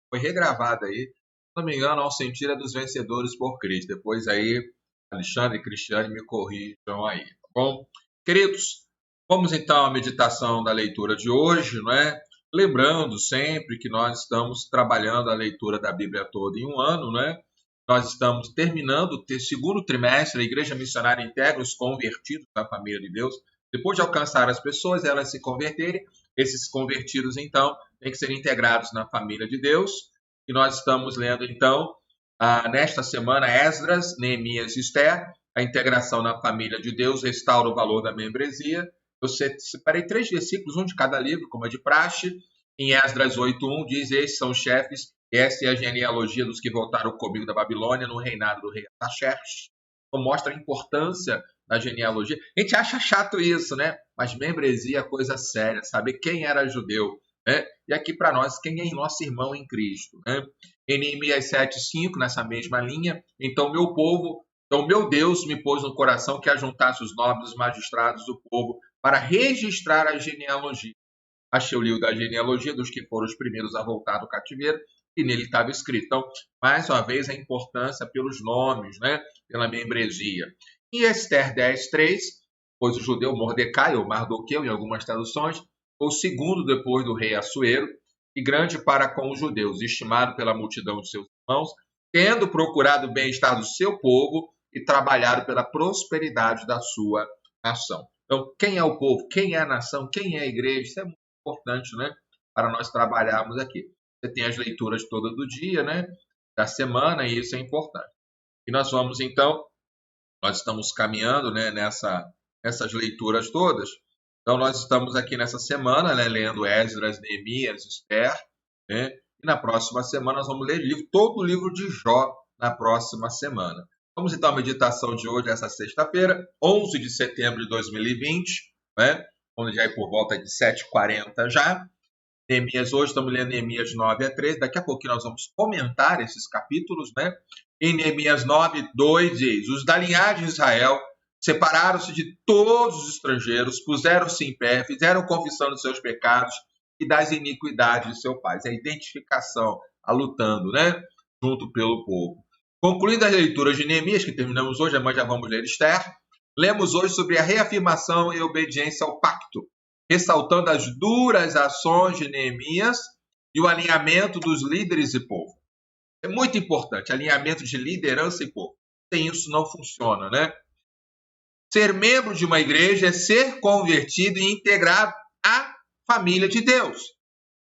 [SPEAKER 3] Foi regravada aí, se não me engano, ao sentir dos vencedores por Cristo. Depois aí, Alexandre e Cristiane me corrijam aí, tá bom? Queridos, vamos então à meditação da leitura de hoje, não é? Lembrando sempre que nós estamos trabalhando a leitura da Bíblia toda em um ano, né? Nós estamos terminando o segundo trimestre, a Igreja Missionária integra os convertidos da família de Deus. Depois de alcançar as pessoas, elas se converterem, esses convertidos, então, têm que ser integrados na família de Deus. E nós estamos lendo, então, nesta semana, Esdras, Neemias e Esther, a integração na família de Deus, restaura o valor da membresia. Eu separei 3 versículos, um de cada livro, como é de praxe. Em Esdras 8:1 diz: esses são os chefes, essa é a genealogia dos que voltaram comigo da Babilônia no reinado do rei Artaxerxes. Então mostra a importância da genealogia. A gente acha chato isso, né? Mas membresia é coisa séria, saber quem era judeu, né? E aqui para nós, quem é nosso irmão em Cristo, né? Em Neemias 7:5, nessa mesma linha, então meu Deus me pôs no coração que ajuntasse os nobres magistrados do povo para registrar a genealogia. Achei o livro da genealogia dos que foram os primeiros a voltar do cativeiro e nele estava escrito. Então, mais uma vez, a importância pelos nomes, né? Pela membresia. Em Esther 10:3, pois o judeu Mordecai, ou Mardoqueu, em algumas traduções, foi o segundo depois do rei Assuero, e grande para com os judeus, estimado pela multidão de seus irmãos, tendo procurado o bem-estar do seu povo e trabalhado pela prosperidade da sua nação. Então, quem é o povo? Quem é a nação? Quem é a igreja? Isso é muito importante, né? Para nós trabalharmos aqui. Você tem as leituras todas do dia, né? Da semana, e isso é importante. E nós vamos, então, nós estamos caminhando, né, nessas leituras todas. Então, nós estamos aqui nessa semana, né, lendo Esdras, Neemias, Esther, né? E na próxima semana nós vamos ler todo o livro de Jó na próxima semana. Vamos então à meditação de hoje, essa sexta-feira, 11 de setembro de 2020, né? Vamos já ir por volta de 7h40 já. Neemias, hoje estamos lendo Neemias 9-13. Daqui a pouquinho nós vamos comentar esses capítulos, né? Em Neemias 9:2 diz: os da linhagem de Israel separaram-se de todos os estrangeiros, puseram-se em pé, fizeram confissão dos seus pecados e das iniquidades de seu pai. É a identificação, a lutando, né? Junto pelo povo. Concluindo as leituras de Neemias, que terminamos hoje, amanhã já vamos ler Esther, lemos hoje sobre a reafirmação e obediência ao pacto, ressaltando as duras ações de Neemias e o alinhamento dos líderes e povo. É muito importante, alinhamento de liderança e povo. Sem isso não funciona, né? Ser membro de uma igreja é ser convertido e integrado à família de Deus.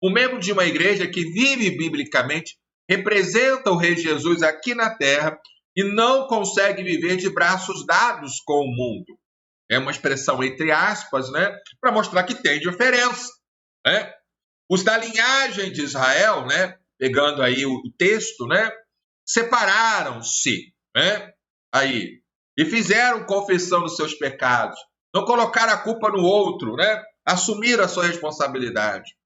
[SPEAKER 3] O membro de uma igreja que vive biblicamente representa o Rei Jesus aqui na terra e não consegue viver de braços dados com o mundo. É uma expressão entre aspas, né, para mostrar que tem diferença, né? Os da linhagem de Israel, né, pegando aí o texto, né, separaram-se, né, aí, e fizeram confissão dos seus pecados. Não colocaram a culpa no outro, né? Assumiram a sua responsabilidade.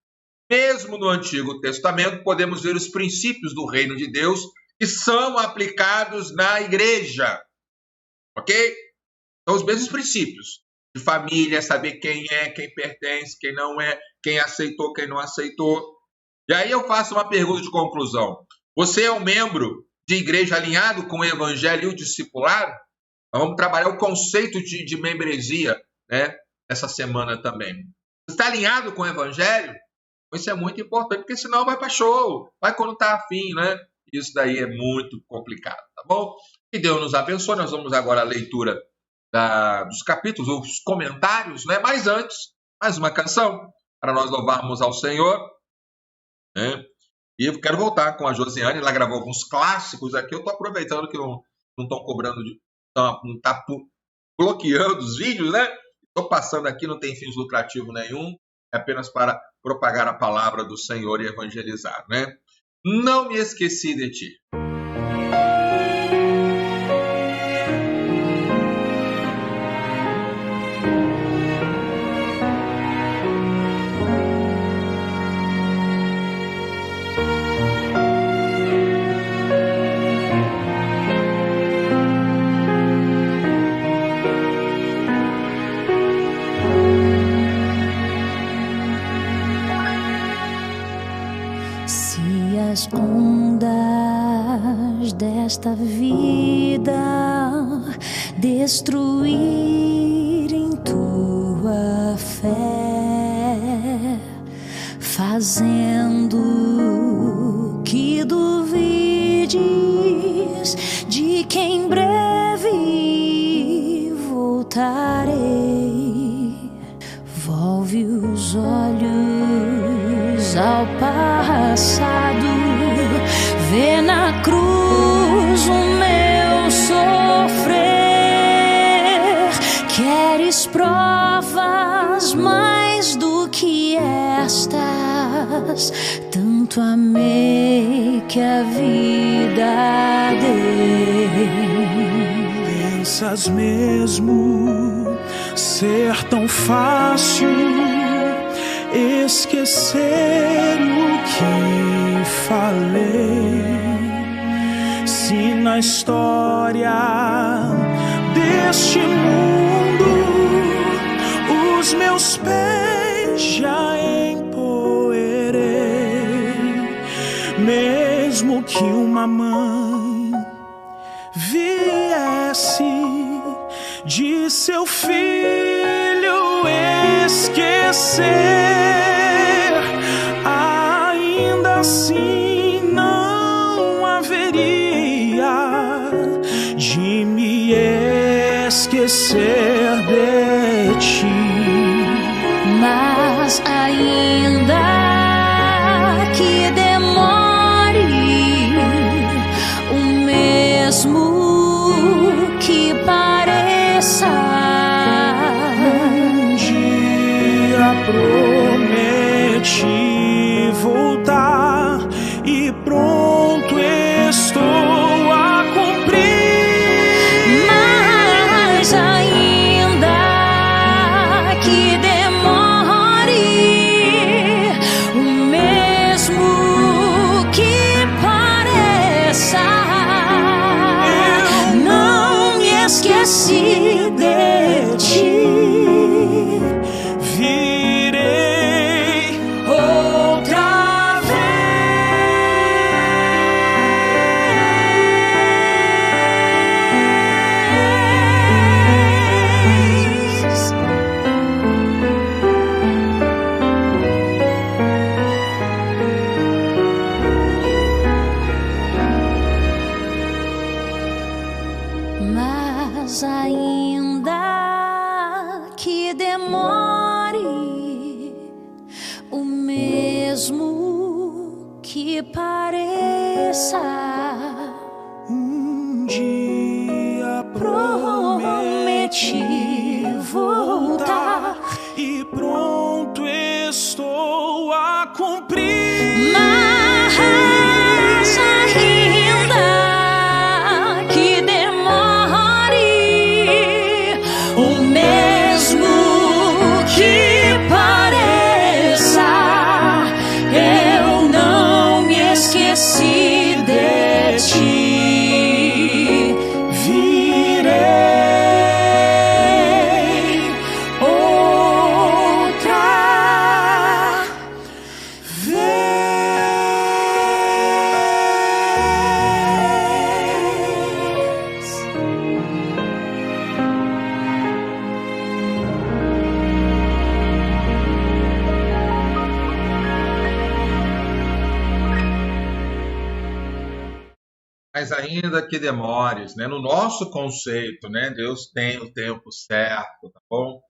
[SPEAKER 3] Mesmo no Antigo Testamento, podemos ver os princípios do reino de Deus que são aplicados na igreja. Ok? São os mesmos princípios de família, saber quem é, quem pertence, quem não é, quem aceitou, quem não aceitou. E aí eu faço uma pergunta de conclusão. Você é um membro de igreja alinhado com o evangelho e o discipulado? Nós vamos trabalhar o conceito de membresia, né, essa semana também. Você está alinhado com o evangelho? Isso é muito importante, porque senão vai para show, vai quando está afim, né? Isso daí é muito complicado, tá bom? Que Deus nos abençoe. Nós vamos agora à leitura dos capítulos, os comentários, né? Mas antes, mais uma canção para nós louvarmos ao Senhor, né? E eu quero voltar com a Josiane, ela gravou alguns clássicos aqui. Eu estou aproveitando que não estão cobrando, não está bloqueando os vídeos, né? Estou passando aqui, não tem fins lucrativos nenhum, é apenas para propagar a palavra do Senhor e evangelizar, né? Não me esqueci de ti.
[SPEAKER 2] As ondas desta vida destruírem tua fé, fazendo que duvides de que em breve voltarei. Volve os olhos ao passado, vê na cruz o meu sofrer. Queres provas mais do que estas? Tanto amei que a vida dei.
[SPEAKER 7] Pensas mesmo ser tão fácil esquecer o que falei? Se na história deste mundo os meus pés já empoeirei, mesmo que uma mãe viesse de seu filho esquecer, ainda assim não haveria de me esquecer de ti.
[SPEAKER 2] Mas ainda que demore, o mesmo que pareça,
[SPEAKER 7] um dia prometi voltar e pronto estou a cumprir.
[SPEAKER 2] mas ainda que demore, o mesmo que pareça, não me esqueci de ti.
[SPEAKER 7] Virei outra
[SPEAKER 2] vez. Mas ainda que demore, o mesmo que pareça,
[SPEAKER 7] um dia
[SPEAKER 2] prometi voltar,
[SPEAKER 7] e pronto estou a cumprir.
[SPEAKER 2] mas ainda que demore, o mesmo que pareça, eu não me esqueci de ti.
[SPEAKER 7] Virei outra vez.
[SPEAKER 3] mas ainda que demores, né? No nosso conceito, né? Deus tem o tempo certo, tá bom?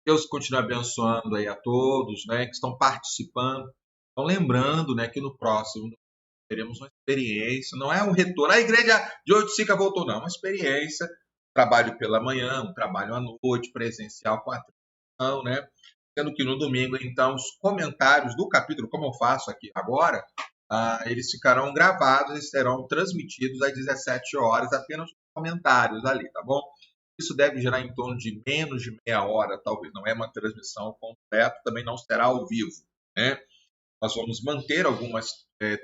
[SPEAKER 3] Deus continue abençoando aí a todos, né? Que estão participando. Então, lembrando, né? Que no próximo teremos uma experiência, não é um retorno. A igreja de Oiticica voltou, não. É uma experiência, trabalho pela manhã, um trabalho à noite, presencial com a atenção, né? Sendo que no domingo, então, os comentários do capítulo, como eu faço aqui agora, eles ficarão gravados e serão transmitidos às 17 horas, apenas comentários ali, tá bom? Isso deve gerar em torno de menos de meia hora, talvez. Não é uma transmissão completa, também não será ao vivo, né? Nós vamos manter algumas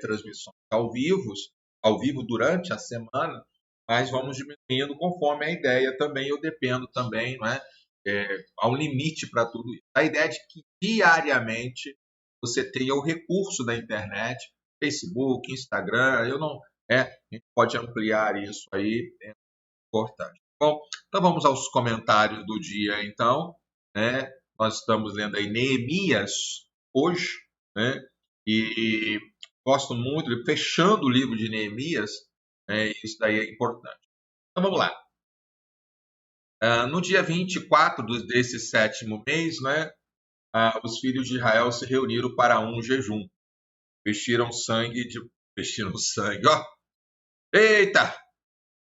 [SPEAKER 3] transmissões ao vivo durante a semana, mas vamos diminuindo conforme a ideia também. Eu dependo também, não é? Há um limite para tudo isso. A ideia é de que diariamente você tenha o recurso da internet, Facebook, Instagram, a gente pode ampliar isso aí, é importante. Bom, então vamos aos comentários do dia, então, né? Nós estamos lendo aí Neemias hoje, né? E gosto muito, fechando o livro de Neemias, isso daí é importante. Então vamos lá. No dia 24 desse 7º mês, né? Os filhos de Israel se reuniram para um jejum. Vestiram sangue, ó. Eita!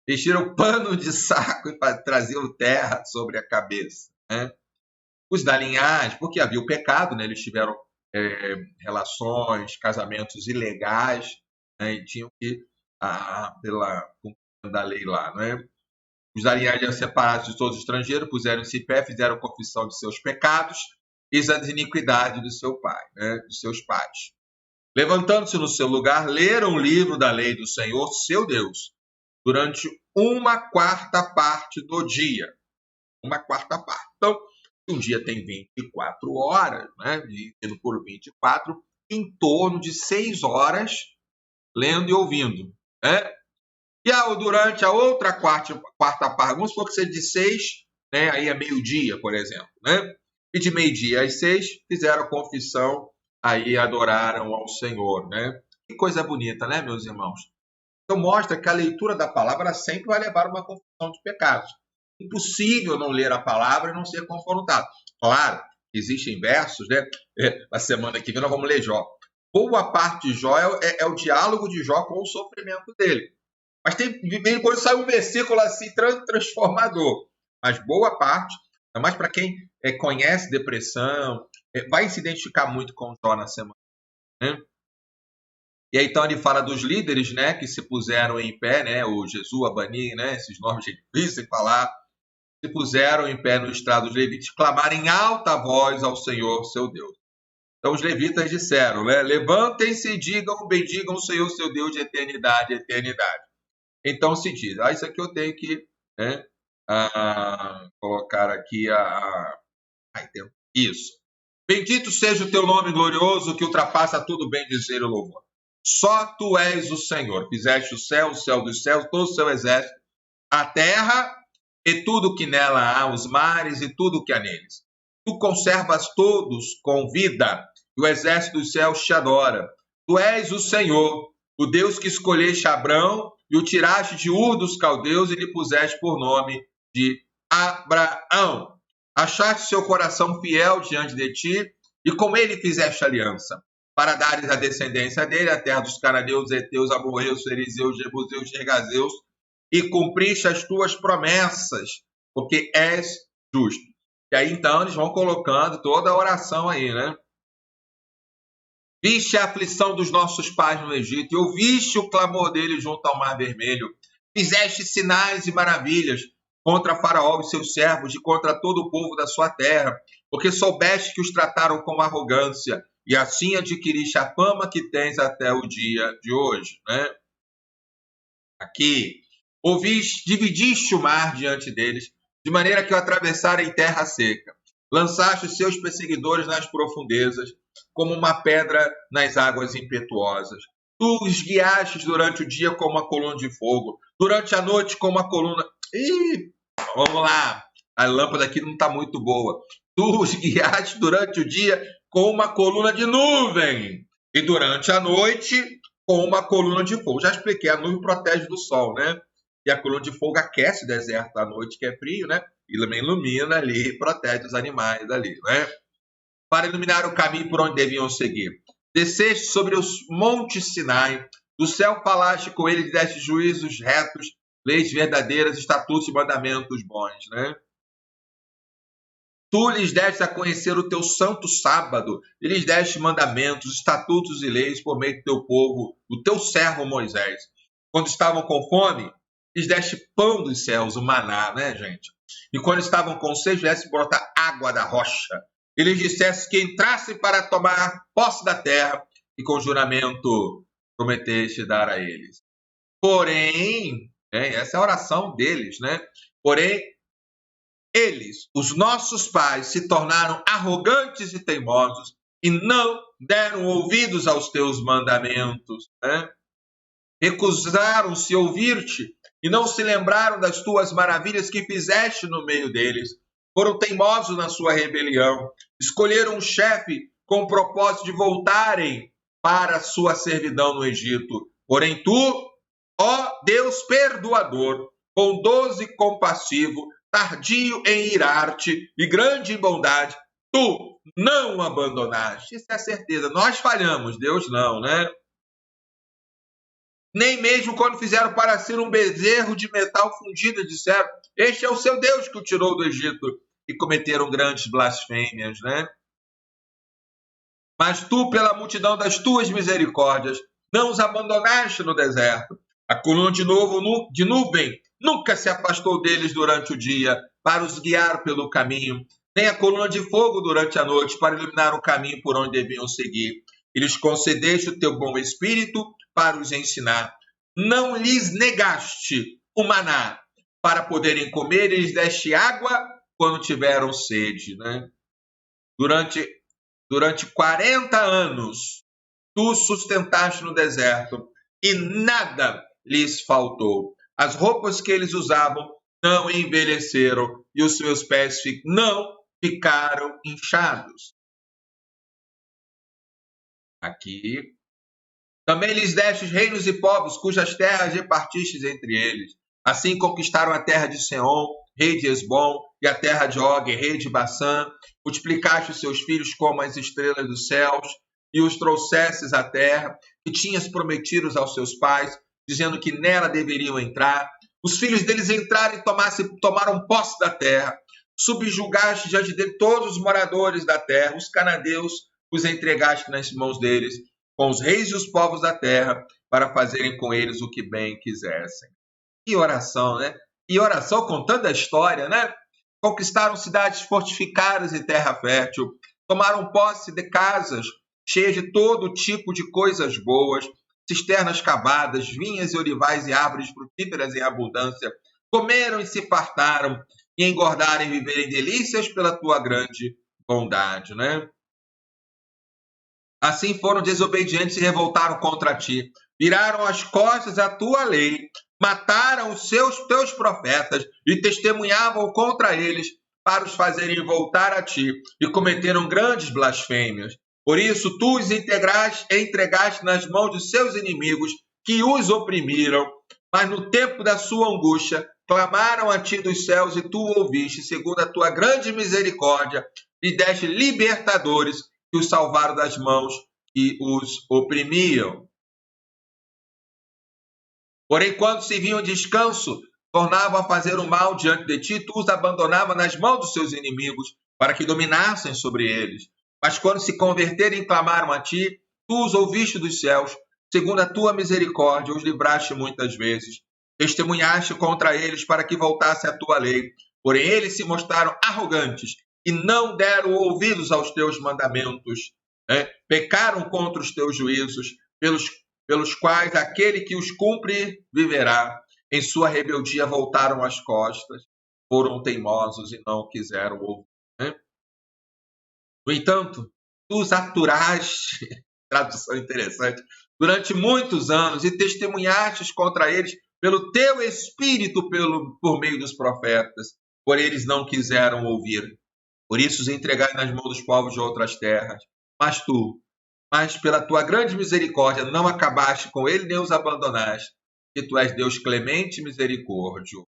[SPEAKER 3] Vestiram pano de saco e traziam terra sobre a cabeça, né? Os da linhagem, porque havia o pecado, né? Eles tiveram relações, casamentos ilegais, né? E tinham que, pela cumprimento da lei lá, né? Os da linhagem separados de todos os estrangeiros, puseram-se em pé, fizeram confissão de seus pecados e das iniquidades do seu pai, né? Dos seus pais. Levantando-se no seu lugar, leram o livro da lei do Senhor, seu Deus, durante 1/4 parte do dia. 1/4 parte. Então, um dia tem 24 horas, né? Dividido por 24, em torno de 6 horas lendo e ouvindo, né? E durante a outra quarta parte, vamos supor que seja de 6, né? Aí é meio-dia, por exemplo, né? E de meio-dia às 6, fizeram confissão, aí adoraram ao Senhor, né? Que coisa bonita, né, meus irmãos? Então mostra que a leitura da palavra sempre vai levar a uma confissão de pecados. Impossível não ler a palavra e não ser confrontado. Claro, existem versos, né? Na semana que vem nós vamos ler Jó. Boa parte de Jó é o diálogo de Jó com o sofrimento dele. Mas quando sai um versículo assim transformador. Mas boa parte, ainda mais para quem conhece depressão, vai se identificar muito com Jó na semana, né? E aí, então, ele fala dos líderes, né, que se puseram em pé, né, o Jesus, Abani, né, esses nomes difíceis de falar, se puseram em pé no estrado dos levitas, clamaram em alta voz ao Senhor, seu Deus. Então, os levitas disseram, né, levantem-se e bendigam o Senhor, seu Deus, de eternidade a eternidade. Então, se diz, isso aqui eu tenho que, né, colocar aqui isso. Bendito seja o teu nome glorioso, que ultrapassa tudo bem dizer e louvor. Só tu és o Senhor. Fizeste o céu dos céus, todo o seu exército, a terra e tudo que nela há, os mares e tudo que há neles. Tu conservas todos com vida, e o exército dos céus te adora. Tu és o Senhor, o Deus que escolheste Abrão e o tiraste de Ur dos caldeus e lhe puseste por nome de Abraão. Achaste seu coração fiel diante de ti e com ele fizeste aliança, para dares a descendência dele a terra dos cananeus, heteus, amorreus, fariseus, jebuseus, gergazeus, e cumpriste as tuas promessas, porque és justo. E aí, então, eles vão colocando toda a oração aí, né? Viste a aflição dos nossos pais no Egito, e ouviste o clamor deles junto ao Mar Vermelho. Fizeste sinais e maravilhas contra Faraó e seus servos, e contra todo o povo da sua terra, porque soubeste que os trataram com arrogância, e assim adquiriste a fama que tens até o dia de hoje, né? Aqui, dividiste o mar diante deles, de maneira que o atravessaram em terra seca. Lançaste os seus perseguidores nas profundezas, como uma pedra nas águas impetuosas. Tu os guiaste durante o dia como uma coluna de fogo, durante a noite como uma coluna... Vamos lá, a lâmpada aqui não está muito boa. Tu os guiaste durante o dia com uma coluna de nuvem, e durante a noite com uma coluna de fogo. Já expliquei, a nuvem protege do sol, né? E a coluna de fogo aquece o deserto à noite, que é frio, né? E também ilumina ali, protege os animais ali, né? Para iluminar o caminho por onde deviam seguir. Desceste sobre os montes Sinai, do céu falaste com eles, deste juízos retos, leis verdadeiras, estatutos e mandamentos bons, né? Tu lhes deste a conhecer o teu santo sábado, e lhes deste mandamentos, estatutos e leis por meio do teu povo, do teu servo Moisés. Quando estavam com fome, lhes deste pão dos céus, o maná, né, gente? E quando estavam com sede, lhes deste brotar água da rocha. E lhes disseste que entrassem para tomar posse da terra, e com juramento prometeste dar a eles. Porém, essa é a oração deles, né? Porém, eles, os nossos pais, se tornaram arrogantes e teimosos e não deram ouvidos aos teus mandamentos, né? Recusaram-se a ouvir-te e não se lembraram das tuas maravilhas que fizeste no meio deles. Foram teimosos na sua rebelião. Escolheram um chefe com o propósito de voltarem para a sua servidão no Egito. Porém tu, ó Deus perdoador, bondoso e compassivo, tardio em irar-te e grande em bondade, tu não o abandonaste. Isso é a certeza. Nós falhamos, Deus não, né? Nem mesmo quando fizeram para si um bezerro de metal fundido, disseram, este é o seu Deus que o tirou do Egito, e cometeram grandes blasfêmias, né? Mas tu, pela multidão das tuas misericórdias, não os abandonaste no deserto. A coluna de nuvem nunca se afastou deles durante o dia, para os guiar pelo caminho, nem a coluna de fogo durante a noite, para iluminar o caminho por onde deviam seguir. E lhes concedeste o teu bom espírito para os ensinar. Não lhes negaste o maná para poderem comer, e lhes deste água quando tiveram sede, né? Durante 40 anos, tu sustentaste no deserto e nada lhes faltou. As roupas que eles usavam não envelheceram e os seus pés não ficaram inchados. Aqui. Também lhes destes reinos e povos, cujas terras repartistes entre eles. Assim conquistaram a terra de Seom, rei de Esbom, e a terra de Og, rei de Bassã. Multiplicaste os seus filhos como as estrelas dos céus, e os trouxestes à terra, que tinhas prometido aos seus pais, dizendo que nela deveriam entrar. Os filhos deles entraram e tomaram posse da terra. Subjugaste diante dele todos os moradores da terra, os cananeus, os entregaste nas mãos deles, com os reis e os povos da terra, para fazerem com eles o que bem quisessem. Que oração, né? E oração contando a história, né? Conquistaram cidades fortificadas e terra fértil, tomaram posse de casas cheias de todo tipo de coisas boas, cisternas cavadas, vinhas e olivais e árvores frutíferas em abundância, comeram e se fartaram, e engordaram e viverem delícias pela tua grande bondade, né? Assim foram desobedientes e revoltaram contra ti, viraram as costas à tua lei, mataram os teus profetas e testemunhavam contra eles para os fazerem voltar a ti, e cometeram grandes blasfêmias. Por isso tu os entregaste nas mãos de seus inimigos, que os oprimiram, mas no tempo da sua angústia clamaram a ti dos céus, e tu ouviste, segundo a tua grande misericórdia, e deste libertadores que os salvaram das mãos que os oprimiam. Porém, quando se viam descanso, tornavam a fazer o mal diante de ti, tu os abandonavas nas mãos dos seus inimigos, para que dominassem sobre eles. Mas quando se converterem e clamaram a ti, tu os ouviste dos céus, segundo a tua misericórdia, os livraste muitas vezes. Testemunhaste contra eles para que voltasse a tua lei. Porém, eles se mostraram arrogantes e não deram ouvidos aos teus mandamentos, né? Pecaram contra os teus juízos, pelos quais aquele que os cumpre viverá. Em sua rebeldia voltaram as costas, foram teimosos e não quiseram ouvir, né? No entanto, tu os aturaste, tradução interessante, durante muitos anos, e testemunhaste contra eles pelo teu espírito por meio dos profetas, porém eles não quiseram ouvir. Por isso os entregai nas mãos dos povos de outras terras. Mas tu, mas pela tua grande misericórdia não acabaste com ele nem os abandonaste, que tu és Deus clemente e misericórdio.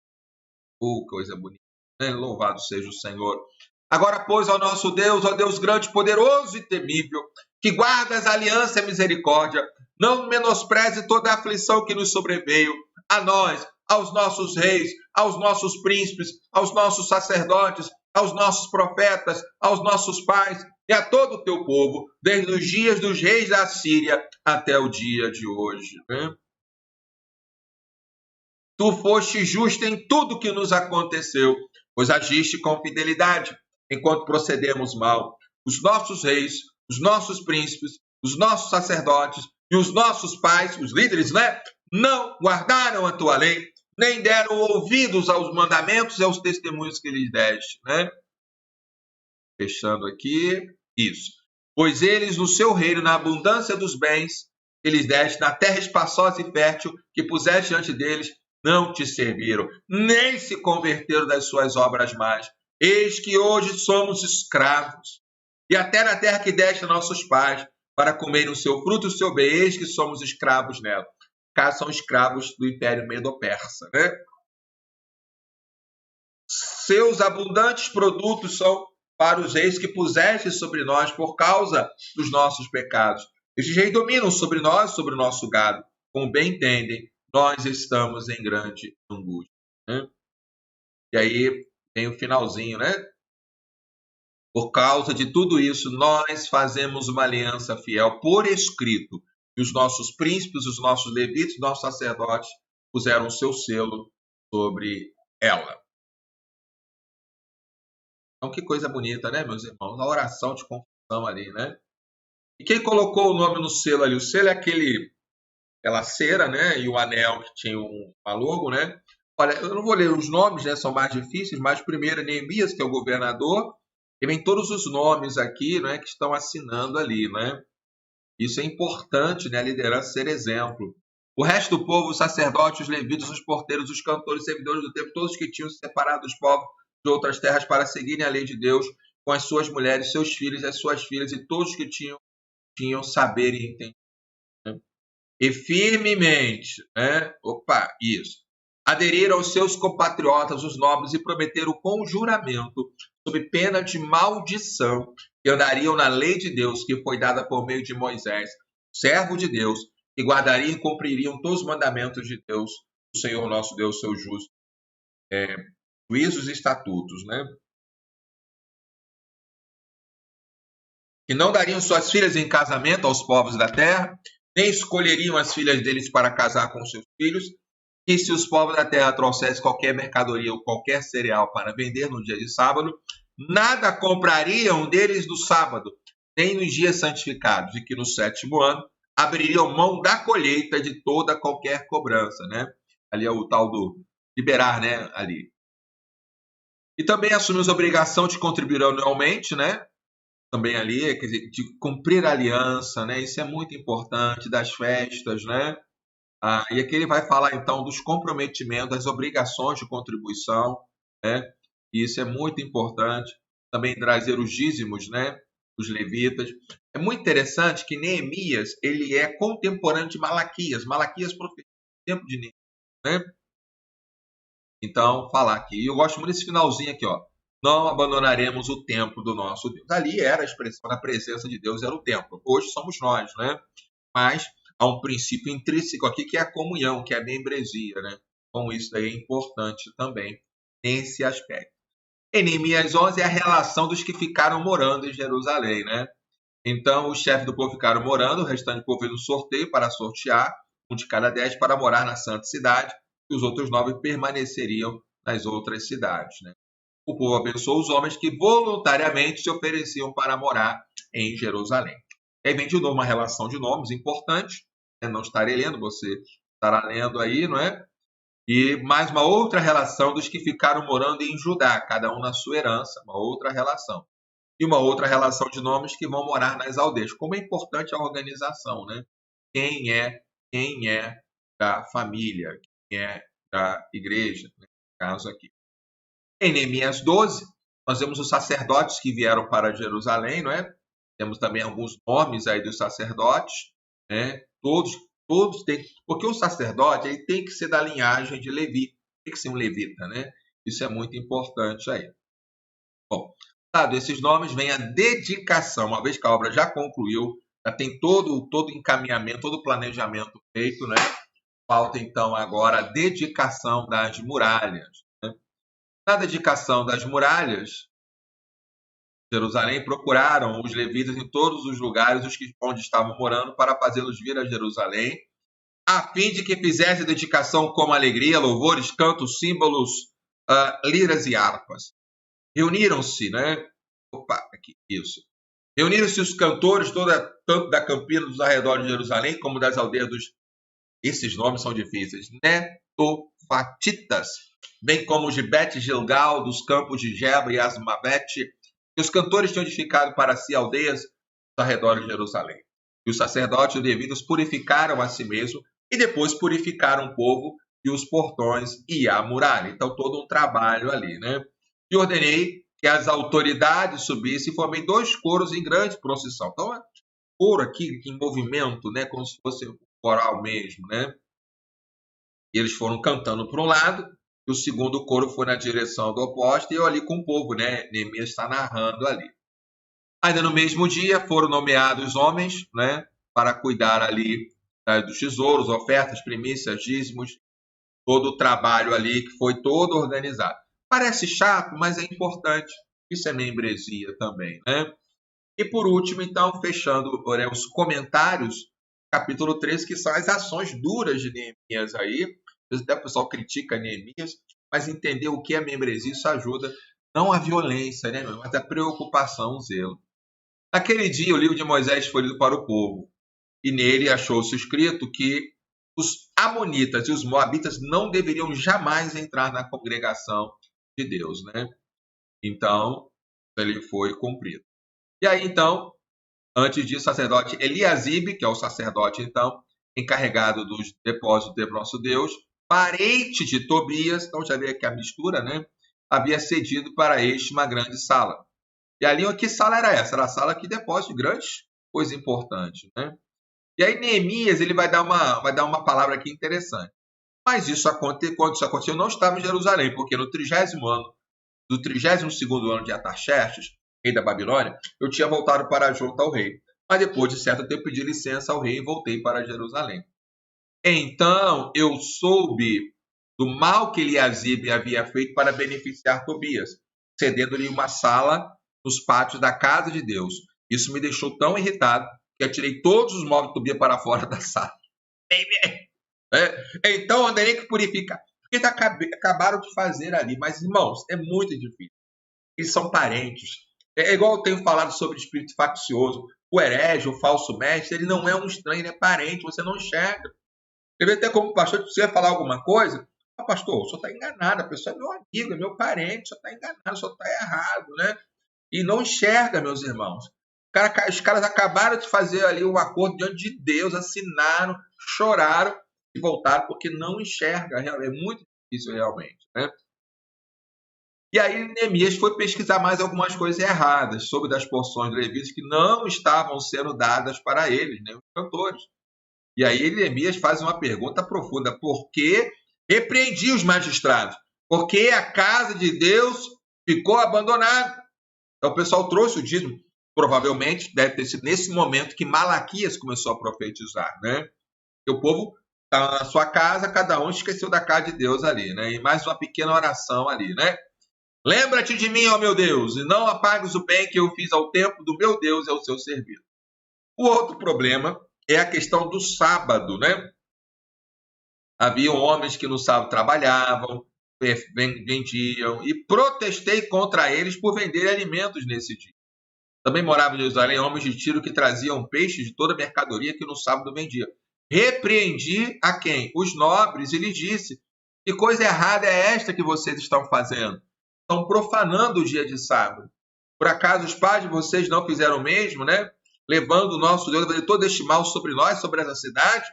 [SPEAKER 3] Coisa bonita, né? Louvado seja o Senhor. Agora, pois, ó nosso Deus, ó Deus grande, poderoso e temível, que guardas a aliança e a misericórdia, não menospreze toda a aflição que nos sobreveio, a nós, aos nossos reis, aos nossos príncipes, aos nossos sacerdotes, aos nossos profetas, aos nossos pais e a todo o teu povo, desde os dias dos reis da Síria até o dia de hoje. Né? Tu foste justo em tudo que nos aconteceu, pois agiste com fidelidade, enquanto procedemos mal. Os nossos reis, os nossos príncipes, os nossos sacerdotes e os nossos pais, os líderes, né, não guardaram a tua lei, nem deram ouvidos aos mandamentos e aos testemunhos que lhes deste. Né? Fechando aqui, isso. Pois eles, no seu reino, na abundância dos bens que lhes deste, na terra espaçosa e fértil que puseste diante deles, não te serviram, nem se converteram das suas obras mais. Eis que hoje somos escravos, e até na terra que deste a nossos pais, para comerem o seu fruto e o seu bem, eis que somos escravos nela. Cá são escravos do Império Medo-Persa. Né? Seus abundantes produtos são para os reis que puseste sobre nós por causa dos nossos pecados. Estes reis dominam sobre nós, sobre o nosso gado. Como bem entendem, nós estamos em grande angústia. Né? E aí tem o finalzinho, né? Por causa de tudo isso, nós fazemos uma aliança fiel por escrito. E os nossos príncipes, os nossos levitas, os nossos sacerdotes puseram o seu selo sobre ela. Então, que coisa bonita, né, meus irmãos? A oração de confissão ali, né? E quem colocou o nome no selo ali? O selo é aquela cera, né? E o anel que tinha uma logo, né? Olha, eu não vou ler os nomes, né? São mais difíceis, mas primeiro é Neemias, que é o governador, e vem todos os nomes aqui, né? Que estão assinando ali, né? Isso é importante, né? A liderança ser exemplo. O resto do povo, os sacerdotes, os levitas, os porteiros, os cantores, os servidores do templo, todos que tinham se separado dos povos de outras terras para seguirem a lei de Deus, com as suas mulheres, seus filhos, as suas filhas e todos que tinham saber e entender. Né? E firmemente, né? Aderiram aos seus compatriotas, os nobres, e prometeram com juramento, sob pena de maldição, que andariam na lei de Deus, que foi dada por meio de Moisés, servo de Deus, que guardariam e cumpririam todos os mandamentos de Deus, o Senhor nosso Deus, seu justo, juízos e estatutos, né? Que não dariam suas filhas em casamento aos povos da terra, nem escolheriam as filhas deles para casar com seus filhos, que se os povos da terra trouxessem qualquer mercadoria ou qualquer cereal para vender no dia de sábado, nada comprariam deles no sábado, nem nos dias santificados, e que no 7º ano abririam mão da colheita de toda qualquer cobrança, né? Ali é o tal do liberar, né? Ali. E também assumimos a obrigação de contribuir anualmente, né? Também ali, quer dizer, de cumprir a aliança, né? Isso é muito importante, das festas, né? E aqui ele vai falar, então, dos comprometimentos, das obrigações de contribuição, né? E isso é muito importante. Também trazer os dízimos, né? Os levitas. É muito interessante que Neemias, ele é contemporâneo de Malaquias. Malaquias profetizou no tempo de Neemias, né? Então, falar aqui. Eu gosto muito desse finalzinho aqui, ó. Não abandonaremos o templo do nosso Deus. Ali era a expressão da presença de Deus, era o templo. Hoje somos nós, né? Mas há um princípio intrínseco aqui que é a comunhão, que é a membresia, né? Então isso daí é importante também nesse aspecto. Em Neemias 11 é a relação dos que ficaram morando em Jerusalém, né? Então os chefes do povo ficaram morando, o restante do povo fez um sorteio para sortear, um de cada 10 para morar na santa cidade, e os outros 9 permaneceriam nas outras cidades, né? O povo abençoou os homens que voluntariamente se ofereciam para morar em Jerusalém. Aí vem de novo uma relação de nomes importante, né? Não estarei lendo, você estará lendo aí, não é? E mais uma outra relação dos que ficaram morando em Judá, cada um na sua herança, uma outra relação. E uma outra relação de nomes que vão morar nas aldeias. Como é importante a organização, né? Quem é da família, quem é da igreja, nesse caso aqui. Em Neemias 12, nós vemos os sacerdotes que vieram para Jerusalém, não é? temos também alguns nomes aí dos sacerdotes, né? Todos têm, porque o sacerdote ele tem que ser da linhagem de Levi, tem que ser um levita, né? Isso é muito importante aí. Bom, dado esses nomes, vem a dedicação. Uma vez que a obra já concluiu, já tem todo o encaminhamento, todo o planejamento feito, né? Falta então agora a dedicação das muralhas, né? Na dedicação das muralhas, Jerusalém, procuraram os levitas em todos os lugares onde estavam morando para fazê-los vir a Jerusalém, a fim de que fizesse a dedicação com alegria, louvores, cantos, símbolos, liras e harpas. Reuniram-se, né? Reuniram-se os cantores, tanto da campina dos arredores de Jerusalém, como das aldeias esses nomes são difíceis, netofatitas, bem como os de Bet-Gilgal, dos campos de Geba e Asmavete, que os cantores tinham edificado para si aldeias ao redor de Jerusalém. E os sacerdotes e os levitas purificaram a si mesmos e depois purificaram o povo e os portões e a muralha. Então, todo um trabalho ali, né? E ordenei que as autoridades subissem e formei 2 coros em grande procissão. Então, coro aqui em movimento, né? Como se fosse um coral mesmo, né? E eles foram cantando para um lado, e o segundo coro foi na direção do oposto, e eu ali com o povo, né? Neemias está narrando ali. Ainda no mesmo dia foram nomeados homens, né? Para cuidar ali dos tesouros, ofertas, primícias, dízimos, todo o trabalho ali que foi todo organizado. Parece chato, mas é importante. Isso é membresia também, né? E por último, então, fechando os comentários, capítulo 13, que são as ações duras de Neemias aí. Às vezes até o pessoal critica Neemias, mas entender o que é membresia, isso ajuda, não a violência, né, mas a preocupação, o zelo. Naquele dia, o livro de Moisés foi lido para o povo, e nele achou-se escrito que os amonitas e os moabitas não deveriam jamais entrar na congregação de Deus, né? Então, ele foi cumprido. E aí, então, antes disso, o sacerdote Eliasibe, que é o sacerdote, então, encarregado dos depósitos do nosso Deus, parente de Tobias, então já vê aqui a mistura, né? Havia cedido para este uma grande sala. E ali, que sala era essa? Era a sala que depósito de grandes coisas importantes, né? E aí Neemias, ele vai dar uma palavra aqui interessante. Mas quando isso aconteceu, eu não estava em Jerusalém, porque no 30º ano, do 32º ano de Artaxerxes, rei da Babilônia, eu tinha voltado para junto ao rei. Mas depois de certo tempo pedi licença ao rei e voltei para Jerusalém. Então eu soube do mal que Eliasibe havia feito para beneficiar Tobias, cedendo-lhe uma sala nos pátios da casa de Deus. Isso me deixou tão irritado que atirei todos os móveis de Tobias para fora da sala. Então andarei que purificar. Porque acabaram de fazer ali. Mas, irmãos, é muito difícil. Eles são parentes. É igual eu tenho falado sobre espírito faccioso. O herege, o falso mestre, ele não é um estranho, ele é parente, você não enxerga. Você vê até como pastor, se você falar alguma coisa, pastor, o senhor está enganado, a pessoa é meu amigo, é meu parente, o senhor está enganado, o senhor está errado, né? E não enxerga, meus irmãos. Os caras acabaram de fazer ali um acordo diante de Deus, assinaram, choraram e voltaram, porque não enxerga. É muito difícil realmente, né? E aí Neemias foi pesquisar mais algumas coisas erradas sobre das porções de levitas que não estavam sendo dadas para eles, né, os cantores. E aí Neemias faz uma pergunta profunda: por que repreendi os magistrados? Por que a casa de Deus ficou abandonada? Então o pessoal trouxe o dízimo. Provavelmente deve ter sido nesse momento que Malaquias começou a profetizar, né? Que o povo estava na sua casa, cada um esqueceu da casa de Deus ali, né? E mais uma pequena oração ali, né? Lembra-te de mim, ó meu Deus, e não apagues o bem que eu fiz ao templo do meu Deus e ao seu serviço. O outro problema é a questão do sábado, né? Haviam homens que no sábado trabalhavam, vendiam, e protestei contra eles por venderem alimentos nesse dia. Também moravam em Jerusalém homens de Tiro que traziam peixes de toda a mercadoria que no sábado vendia. Repreendi a quem? Os nobres, e lhes disse: que coisa errada é esta que vocês estão fazendo? Estão profanando o dia de sábado. Por acaso os pais de vocês não fizeram o mesmo, né? Levando o nosso Deus a fazer todo este mal sobre nós, sobre essa cidade?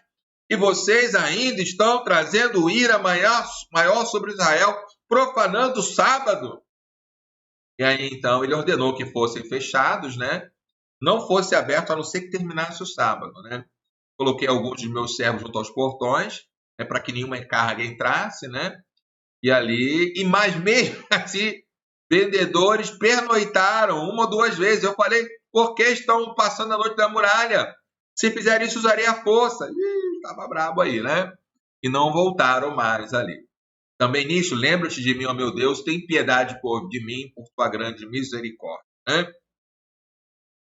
[SPEAKER 3] E vocês ainda estão trazendo ira maior sobre Israel, profanando o sábado? E aí, então, ele ordenou que fossem fechados, né? não fosse aberto a não ser que terminasse o sábado, né? Coloquei alguns dos meus servos junto aos portões, né, para que nenhuma carga entrasse, né? Mas mesmo assim, vendedores pernoitaram 1 ou 2 vezes. Eu falei, por que estão passando a noite da muralha? Se fizer isso, usaria a força. Estava brabo aí, né? E não voltaram mais ali. Também nisso, lembra-te de mim, ó meu Deus, tem piedade de mim por tua grande misericórdia, né?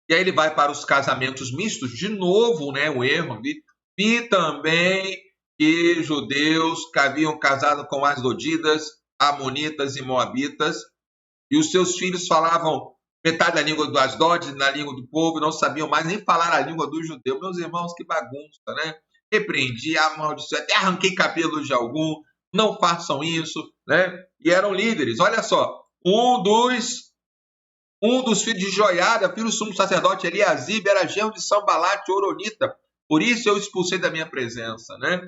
[SPEAKER 3] E aí ele vai para os casamentos mistos, de novo, né, o erro. Vi também que judeus que haviam casado com asdodidas, amonitas e moabitas, e os seus filhos falavam metade da língua do Asdod, na língua do povo, e não sabiam mais nem falar a língua do judeu. Meus irmãos, que bagunça, né? Repreendi, amaldiçoei, até arranquei cabelos de algum, não façam isso, né? E eram líderes. Olha só, um dos filhos de Joiada, filho do sumo sacerdote Eliasib, era genro de Sambalate, Oronita. Por isso eu expulsei da minha presença, né?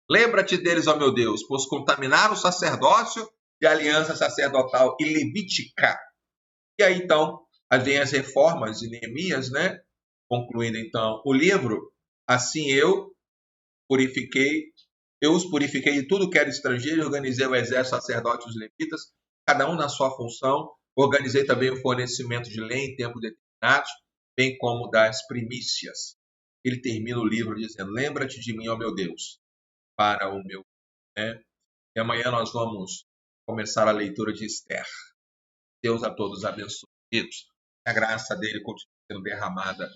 [SPEAKER 3] Lembra-te deles, ó meu Deus, pois contaminaram o sacerdócio e a aliança sacerdotal e levítica. E aí, então, vem as reformas de Neemias, né? Concluindo, então, o livro. Assim eu os purifiquei de tudo que era estrangeiro, organizei o exército sacerdote e os levitas, cada um na sua função. Organizei também o fornecimento de lei em tempo determinado, bem como das primícias. Ele termina o livro dizendo, lembra-te de mim, ó meu Deus, para o meu... Né? E amanhã nós vamos começar a leitura de Esther. Deus a todos abençoe. A graça dele continua sendo derramada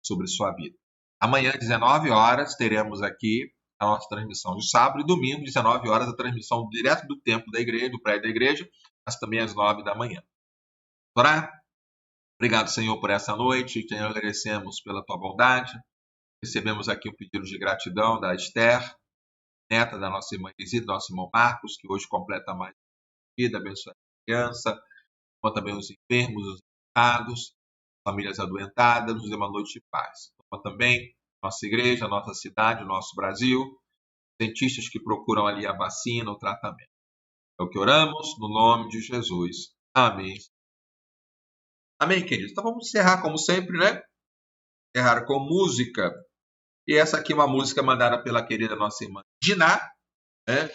[SPEAKER 3] sobre sua vida. Amanhã, 19 horas, teremos aqui a nossa transmissão de sábado e domingo, 19 horas, a transmissão direto do templo da igreja, do prédio da igreja, mas também às 9 da manhã. Orar? Obrigado, Senhor, por essa noite. Te agradecemos pela tua bondade. Recebemos aqui um pedido de gratidão da Esther, neta da nossa irmã Isidro, do nosso irmão Marcos, que hoje completa mais vida, abençoa a criança, como também os enfermos, os enfermados, famílias adoentadas, nos dê uma noite de paz. Como também nossa igreja, nossa cidade, o nosso Brasil, cientistas que procuram ali a vacina, o tratamento. É o que oramos, no nome de Jesus. Amém. Amém, queridos? Então vamos encerrar como sempre, né? Encerrar com música. E essa aqui é uma música mandada pela querida nossa irmã Diná, né?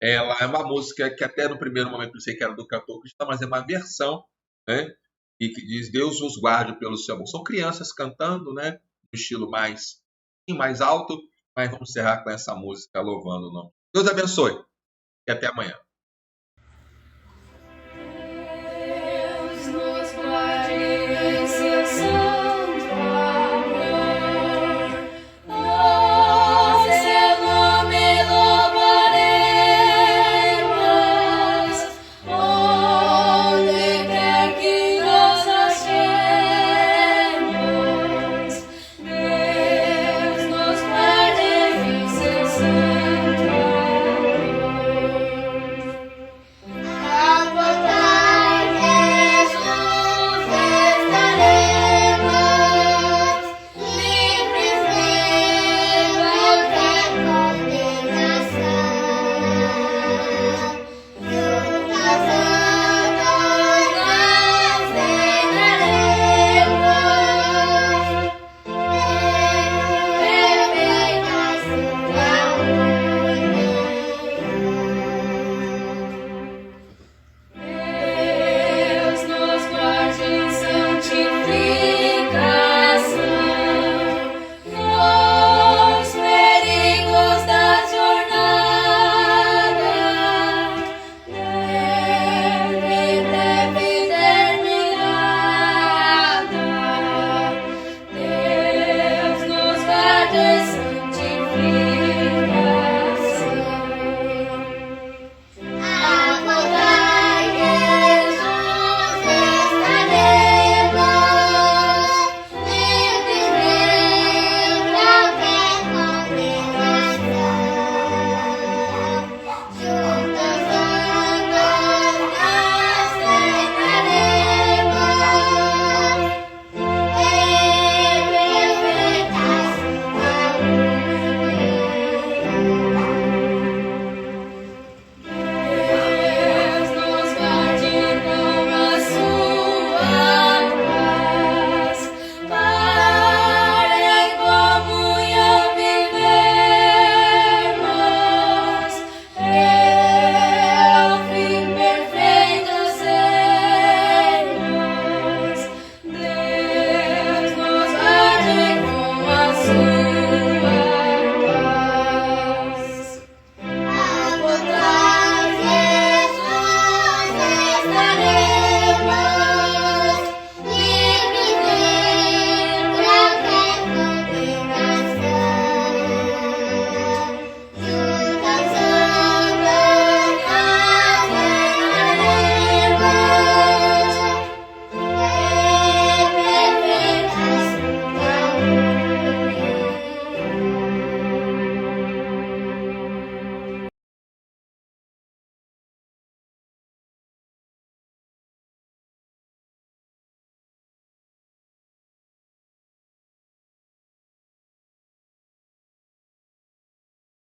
[SPEAKER 3] Ela é uma música que até no primeiro momento eu pensei que era do cantor cristão, mas é uma versão, né? E que diz, Deus os guarde pelo seu amor. São crianças cantando, né? No estilo mais alto, mas vamos encerrar com essa música louvando o nome. Deus abençoe e até amanhã.